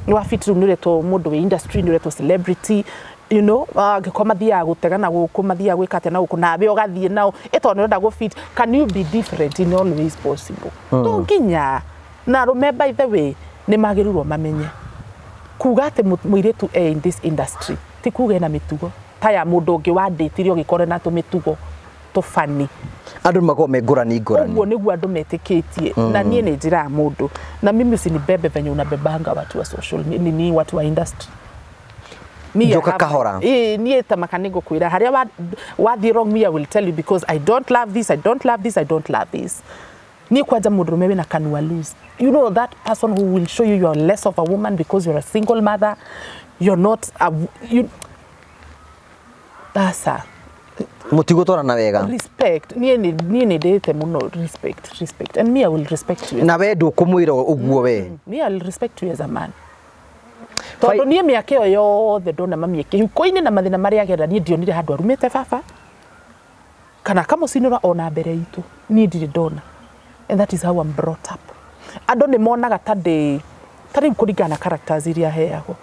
A: ni wa feet riu ni reto mundu we industry ni reto celebrity, you know, agiko mathia gutega na guku mathia gwikate na guku nabe ugathie nao eto ni renda go fit. Can you be different in all ways possible? Tunginya na remember by the way ni magirirwo mamenye kuga ati muiretu in this industry ti kuga na mitugo taya mundu ungi wa ndetirio gikore na tumitugo tufani
B: andu mako megurani
A: uguo niguo andu metikitie na nie ni njira mundu na mimi usinibebe venye unabebanga watu wa social ni watu wa industry
B: joka kahora
A: nie tamakanigo kwira haria wathi wrong. Me I will tell you because I don't love this, I don't love this, I don't love this. Ni kwaja mudrume we na kanwa lose. You know that person who will show you are less of a woman because you're a single mother, you're not dasa
B: mutigo tora na wega
A: respect nie ni dete muno respect and me I will respect you
B: na we ndukumwira uguo we
A: me I will respect you as a man tondu nie miake yo yothe ndona mamieke hiko-ini na mathina mari agera nie ndionire handu arumite baba kana kama sinura ona mbere itu nie ndire ndona. And that is how I'm brought up. Andu ni monaga tari kuringana characters iria heagwo.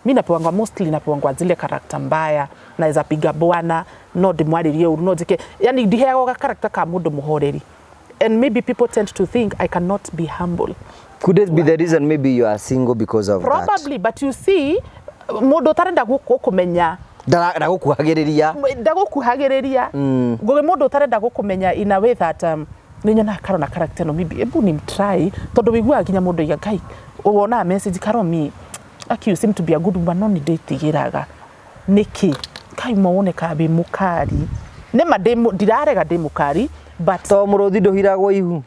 A: Mimi napewangwa mostly napewangwa zile character mbaya naweza piga bwana no ndimwaririe uru no ndike yani ndiheagwo ga character ka mundu muhoreri. And maybe people tend to think I cannot be humble.
B: Could it be the reason maybe you are single because of
A: probably, that? Probably, but you see mundu tarenda gukumenya
B: ndagukuhagiriria
A: ngugi mundu tarenda gukumenya in a way that ninyona karona character no maybe ebu ni try tondu wigua ginya mundu iga kai wona message karo me you seem to be a good woman no ni detigiraga niki kai muone ka be mukari ne mademo dirarega de mukari but
B: to muruthi nduhiragwo ihu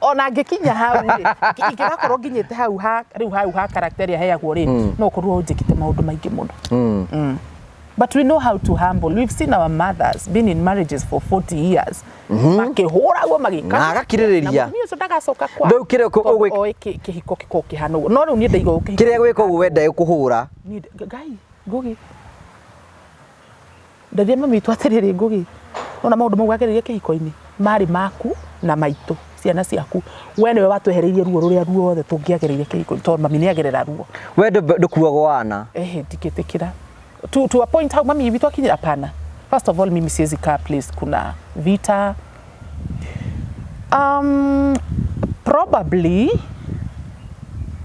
A: ona ngikinya hau ingigakorwo nginyite hau ha character ya heagwo ri no kurwo njikite maundu maingi muno. But we know how to humble. We've seen our mothers been in marriages for 40 years. Makihuragwo magika.
B: Na agakiririria.
A: Mimi so ndagacoka kwa.
B: Ndau kire ogwe
A: kihiko kiko kihano. No riu nie ndaigo kihiko.
B: Kire gwiko wenda kuhura.
A: Ni gai ngugi. Ndathia mami twatiriri ngugi. Ona maundu mau ageririe kihiko-ini. Mari maku na maitu. Ciana ciaku. We niwe watwehereirie ruo ruria ruothe tungiagereire kihiko. Tondu mami ni agerera ruo.
B: We ndukuagwo wana.
A: Ndikitikira. To a point how mami vitu akinyira hapana. First of all mimi siwezi kaa place kuna vita. Probably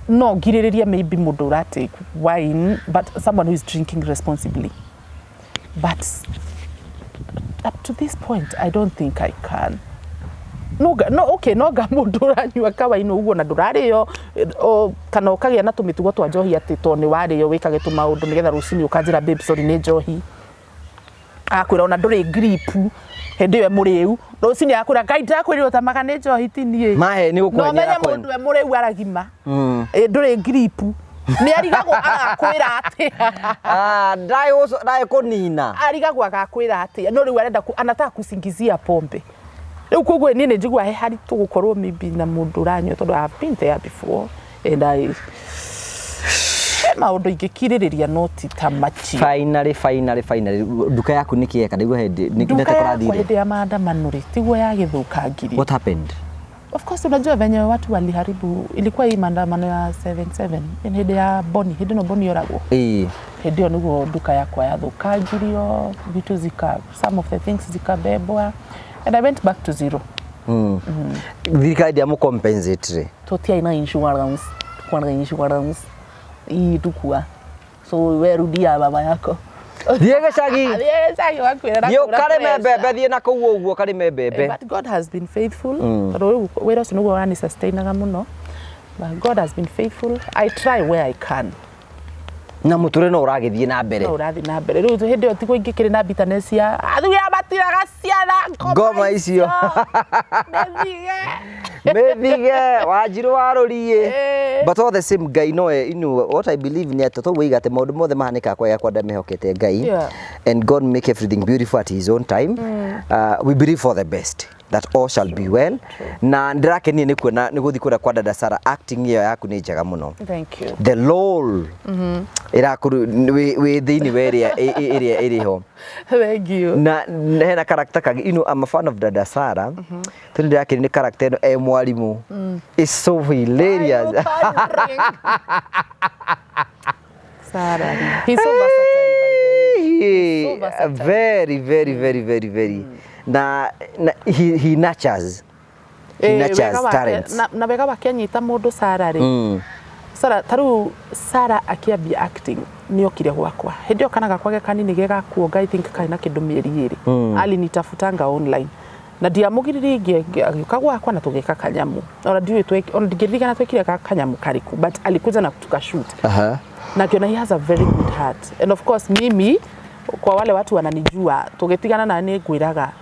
A: no giririria maybe mundu take wine but someone who is drinking responsibly. But up to this point I don't think I can. no mundu uranyua kawaino uguo na ndurario kana ukagia na tumitugo twa njohi ati to ni wario wikage tu maundu nigetha rucini ukanjira babe sorry ni njohi akwira ona nduri grip hindi we muriu rucini akwira ngai ndakwirira utamaga ni njohi tinie
B: mahe ni gukwenyera
A: no menye mundu we muriu aragima nduri grip ni arigagwo agakwira ati
B: ndai kunina
A: arigagwo agakwira ati no riu arenda anataka kusingizia pombe riu koguo ni njigua he hari tugukorwo maybe na mundu uranywa tondu I've been there before and I maundu ingikiririria noti ta machi
B: finally duka yaku nikieka niguo hindi nikindete kurathire
A: duka ya maandamano ri tiguo ya githukangirie.
B: What happened?
A: Of course unajua venye watu waliharibu ilikuwa hii maandamano ya 77 hindi ya Boni hindi no Boni yoragwo hindi yo niguo duka yakwa yathukangirio vitu some of the things zikabebwa and I went back to zero.
B: Thirikari ya mu compensate
A: totia ina insurance kwa insurance hii tukua so we rudia baba yako
B: Diege shagi
A: wakwira
B: yo kare mebebe thie na kuwo uguo kare mebebe
A: but God has been faithful we don't know wani sustainaga muno but God has been faithful. I try where I can
B: na muture no uragithie na mbere
A: riu hindi yo tigo ingikiri na bitanesia athuya matiraga ciana
B: ngoma icio methige wanjiru warorie but all the same guy no what I believe ni atoto wigate maundu mothe mahanika kwa yakwa ndamehokete ngai and God make everything beautiful at his own time. We believe for the best that all shall be well. Na ndirakenie ni kuona ni guthi kura kwa dada Sarah acting iyo yaku ni njega muno.
A: Thank you.
B: The lol irakuru we thini weria iriho.
A: Thank you.
B: Na hena character kagi I'm a fan of dada Sarah. Tundi yake ni character no mwalimu. It's so hilarious.
A: Sarah. He's so versatile by the way.
B: So very. Na he nurtures talents.
A: Na wega wakianyita mundu Sarah ri. Sarah taru Sarah akiambia acting ni okire gwakwa. Hindi okanaga kwage kanini gega kuonga I think kaina kindu mieri iri. Alinitafutanga online. Na ndiamugiriri agioka gwakwa na tugeka kanyamu. Ora ndingirigana twekire kanyamu kariku but alikuja na kutuka shoot. Na kiona he has a very good heart. And of course mimi kwa wale watu wananijua tugetigana na ni gwiraga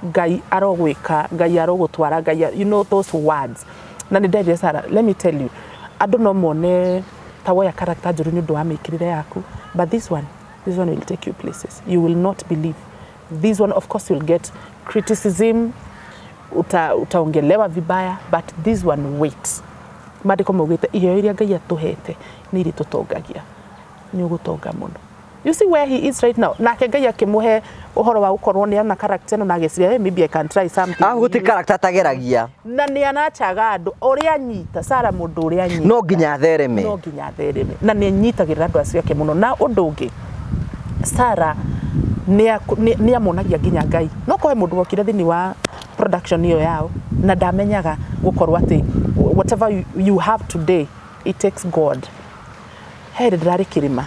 A: ngai arogwika ngai arogutwara ngai you know those words na ni Dada Sarah let me tell you I don't know mone tawoya character juru ni ndo amekirire yaku but this one will take you places you will not believe. This one of course you'll get criticism utaongelewa vibaya but this one wait madiko mogete iyo iria ngai atuhete ni iri tutongagia ni ugutonga muno. You see where he is right now. Nake ngai akimuhe uhoro wa gukorwo ni ana character no nageciria maybe I can try something.
B: Guti character tageragia.
A: Na ni anachaga andu uria nyita Sarah mundu uria nyita.
B: No nginya thereme.
A: Na ni nyitagirira andu acio ake muno na undu ungi. Sarah ni amonagia nginya ngai. No kohe mundu wokire thini wa production iyo yao na ndamenyaga gukorwo ati whatever you have today it takes God. Hey ndirari kirima.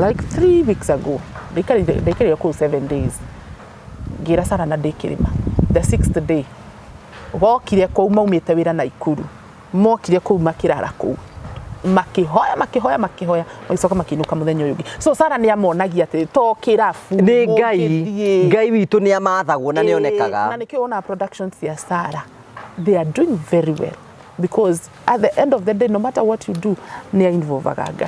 A: Like 3 weeks ago, they carry your 7 days. Gira Sarah na dekirima. The 6th day, wokire ko maumite wira na ikuru. Mokire ko makirara ko. Makihoya magicoka makinuka muthenya uyugi. So Sarah ni amonagia ati to kirafu
B: ni ngai witu ni amathagwo na nionekaga.
A: Na nikio ona productions ya Sarah, they are doing very well because at the end of the day no matter what you do ni involve agaga.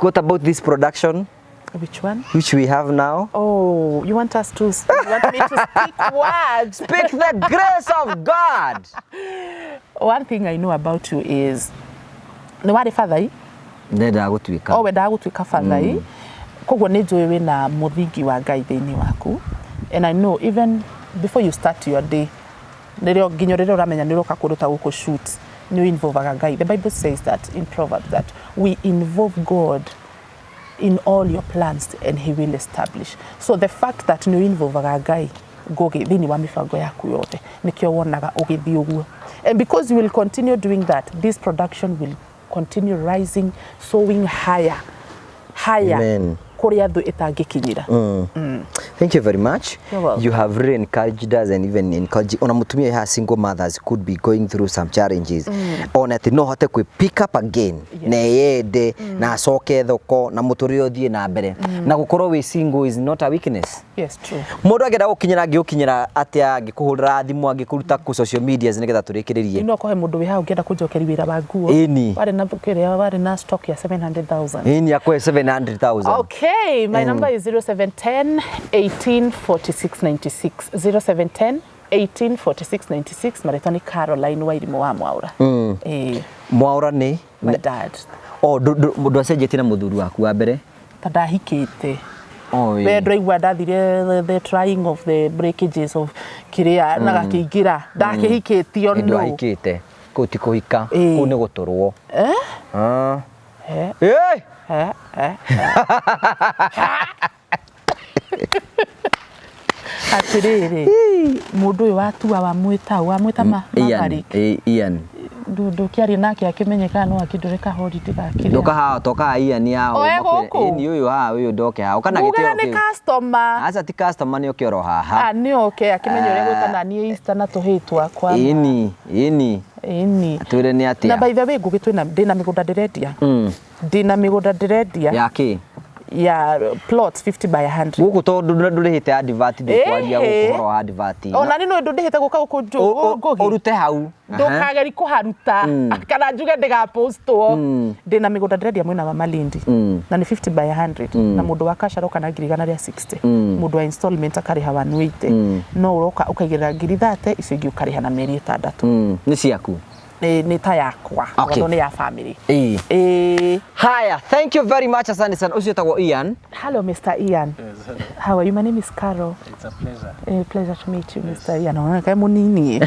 B: What about this production?
A: Which one?
B: Which we have now.
A: Oh, you want me to speak words?
B: Speak the grace of God.
A: One thing I know about you is ni wari father.
B: Nenda gutwika.
A: Oh, wenda gutwika father. Koguo ni njui wina muthingi wa ngai thiini waku. And I know even before you start your day, nirio ginyo ririo ramenya niroka kuruta guko shoot. You involve a guy. The Bible says that in Proverbs that we involve God in all your plans and he will establish. So the fact that you involve a guy goge thini wa mifango yaku yote nikio wonaga ugithi uguo. And because you will continue doing that, this production will continue rising, soaring higher.
B: Amen.
A: kuria thu itangikinyira.
B: Thank you very much.
A: You
B: have really encouraged us and even encouraged ona mutumia ha single mothers could be going through some challenges. Ona ati no hote kwi pick up again na yende na acoke thoko na muturire uthie na mbere na gukorwo wi single is not a weakness.
A: Yes, true.
B: Mundu agenda gukinyira atia ngikuhurira thimu angikuruta ku social media nigetha turikiririe.
A: Ino ko he mundu wi ha ungenda kunjokeri wira wa nguo. Wari na bukiria wari na stock ya 700,000. Yakwe
B: 700,000.
A: Okay, my number is 0710 18 46 96. 0710 18 46 96. Maritoni Caroline Wairimu wa Mwaura.
B: Mwaura ni
A: my dad.
B: Mundu acenjetie na muthuri waku wa mbere?
A: Tandahikite. Pedro igwa ndathire the trying of the breakages of kiria na gakiingira ndakihikitio no.
B: Ndahikite. Kuti kuhika ku ni guturwo.
A: Atiriri mundu uyu watua wa mwita Magari
B: Ian
A: ndu kiari nake akimenyeka no akindureka holiday gakiri
B: toka Ian yao ni uyu ndoke hao kana gitio
A: ni customer
B: asa ti customer ni okioro haha
A: ni okay akimenyo ria gwikana ni Easter na tuhitwa kwa
B: ini ature ni atia
A: na by the way ngugitwina ndina migunda ndirendia ndina migunda ndirendia
B: yaki
A: ya plots 50 by 100
B: guku tondu ndurihite advert ndikwaria gukorwo advert
A: ona ni no ndurihite guka gukunjugi
B: urute hau
A: ndukageri kuharuta kana njuge ndiga postwo ndina migunda ndirendia mwina wa Malindi na ni 50 by 100 na mundu wa kasharo kana ngirigana ria 60 mundu wa installment akariha 180 no uroka ukagirira ngiri 30 icingi ukariha na meri 6
B: ni ciaku
A: ni ta yakwa ndo ni ya family.
B: Haya, thank you very much asante sana. Ucio tagwo Ian.
A: Hello Mr. Ian. How are you? My name is Carol.
C: It's a pleasure.
A: Pleasure to meet you Mr. Ian. Ona kai munini.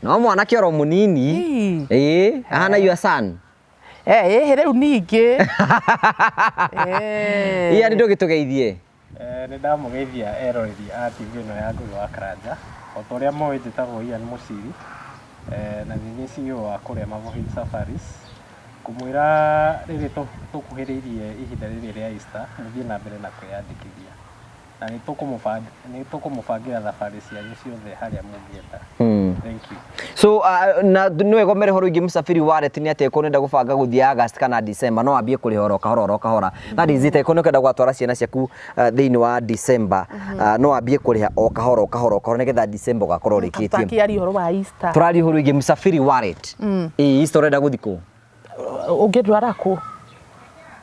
B: No mwana kioro munini. Ana your son.
A: Here uningi.
B: Ian ndo gitugeithie.
C: Ni ndamugeithia eroreri a TV no ya Ngũgĩ wa Karanja. Otoria moite tagwo Ian Muciri. Na ni CEO wa kuria Mwaura Safaris kumwira riri tukuhiririe ihinda riri ria Easter muthie na mbere na kwiyandikithia na ni tukumubangira thabari cianyu ciothe haria mungienda. Thank you.
B: So na no egomere horo ingi musafiri wallet ni ate konenda gubanga guthie August kana December no ambie kurihoro kahora that is it kono kenda gwatwara ciana ciaku thiini wa December no ambie kuriha o kahora nigetha December gakorwo rikitie
A: takiari horo wa Easter
B: turari horo ingi musafiri wallet Easter renda guthiko
A: ungedwara ku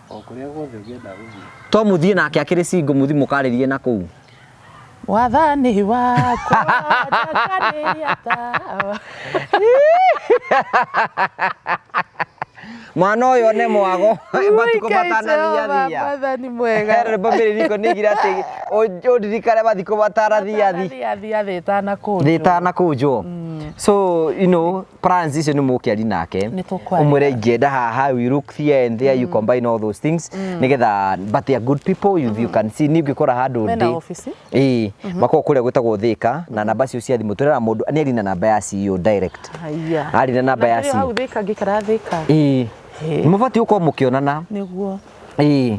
C: okuria gothe ngenda guthie
B: to muthie nake akiri singo muthi mukaririe na kuu
A: wathani wakwa ndakaniria tawa
B: mwana uyu ne mwago batuko batana thia
A: wathani mwega
B: rero bamiri niko nigira ati odirikare bathiko batara thia thitana kujo. So you know plans icio ni mukiari nake umwire ingenda haha we look here and there you combine all those things nigetha but they are good people you can see ni ngikora handu ndi bako kuria gwitagwo Thika na namba cio cia thimu turera mundu ani ari na namba ya CEO direct ari na namba ya CEO
A: hau Thika ngikara Thika
B: mufati uko mukionana
A: niguo
B: you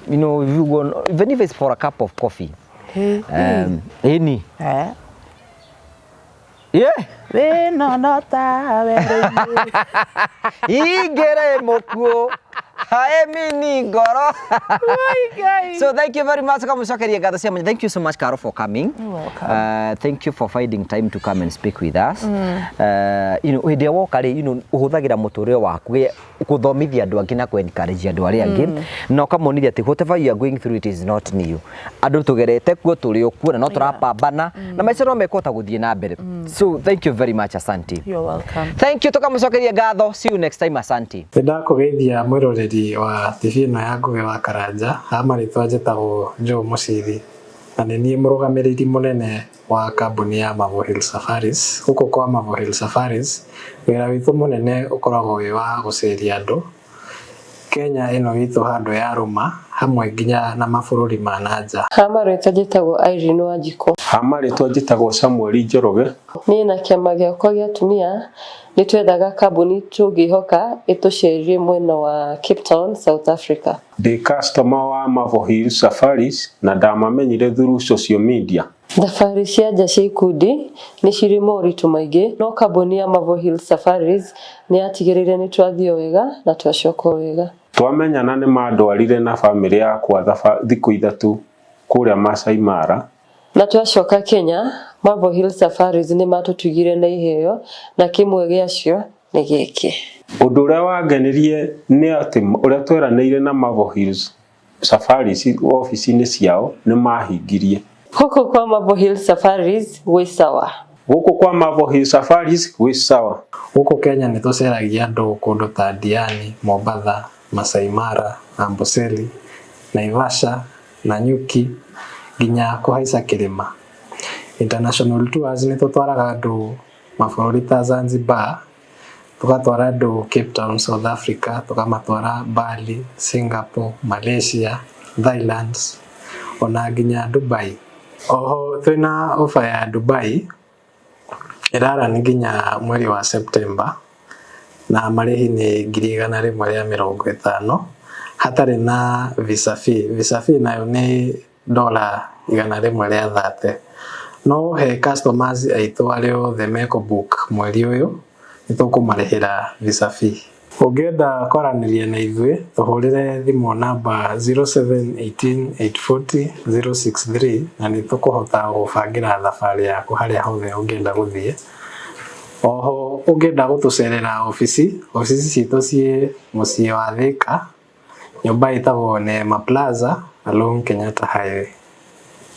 B: know you go even if it's for a cup of coffee
A: we no nota were
B: igere mokuo hae mini ngoro. So thank you very much kamucokeria ngatho cia munya. Thank you so much Carol for coming.
A: You're welcome.
B: Thank you for finding time to come and speak with us. You know hinde woka ri you know uhuthagira muturire waku kuthomithia andu angi na ku encourage andu ari angi no kamonithia ati whatever you are going through it is not new. Andu tugerete kuo turi okuo na no turapambana na maica no mekota guthie na mbere. So thank you very much asante.
A: You're welcome.
B: Thank you tukamucokeria ngatho. See you next time asante.
D: Ndakugeithia mwiroreri wa TV no ya Ngũgĩ wa Karanja amaritwa njitagwo Joe Muciri na ni nie murugamiriri munene wa kambuni ya Mwaura Safaris. Huko kwa Mwaura Safaris wira witu munene ukoragwo wi wa guceria andu Kenya ino itu handu ya ruma hamwe nginya na mabũrũri ma nanja.
E: Hamarĩtwa njĩtagwo Irene Wanjikũ.
F: Hamarĩtwa njĩtagwo Samuel Njoroge.
E: Niĩ na kĩama gĩakwa gĩa atumia nĩ twethaga kambuni tũngĩhoka ĩtũcerie mwena wa Cape Town, South Africa.
F: Ndĩ customer wa Mavo Hill Safaris na ndamamenyire through social media.
E: Thabarĩ cia nja cia ikundi nĩ cirĩ moritũ maingĩ, no kambuni ya Mavo Hill Safaris nĩ yatigĩrĩire nĩ twathio wega na twacoka wega.
F: Twamenyana nĩ mandwarire na famĩlĩ yakwa thikũ ithatũ kũrĩa Masai Mara.
E: Na twacoka Kenya, Mavo Hill Safaris nĩ matũtugire na iheo na kĩmwe gĩacio nĩ gĩkĩ.
F: Ũndũ ũrĩa wangenirie nĩ atĩ ũrĩa tweranĩire na Mavo Hills Safaris ofici-inĩ ciao nĩ mahingirie.
E: Gũkũ kwa Mavo Hill Safaris gwĩ sawa.
F: Gũkũ kwa Mavo Hill Safaris gwĩ sawa.
D: Gũkũ Kenya nĩ tũceragia andũ kũndũ ta Diani, Mombasa, Masai Mara, Amboseli, Naivasha, Nanyuki, nginya kũhaica kĩrĩma. International tours nĩ tũtwaraga andũ mabũrũri ta Zanzibar, tũgatwara andũ Cape Town, South Africa, tũkamatwara Bali, Singapore, Malaysia, Thailand, ona nginya Dubai. Oho twĩna ofa ya Dubai ĩrara nginya mweri wa September na marĩhi nĩ 150 hatarĩ na visa fee. Visa fee nayo nĩ $130. No he customers aitũ arĩa othe meko book mweri ũyũ nĩ tũkũmarĩhĩra visa fee. Ũngĩenda kwaranĩria na ithuĩ tũhũrĩre thimũ namba 0718840063 na nĩ tũkũhota gũbangĩra thabarĩ yaku harĩa hothe ũngĩenda gũthiĩ. Oho ũngĩenda gũtũcerera ofici citũ ciĩ mũciĩ wa Thika, nyũmba ĩtagwo Neema Plaza along Kenyatta Highway.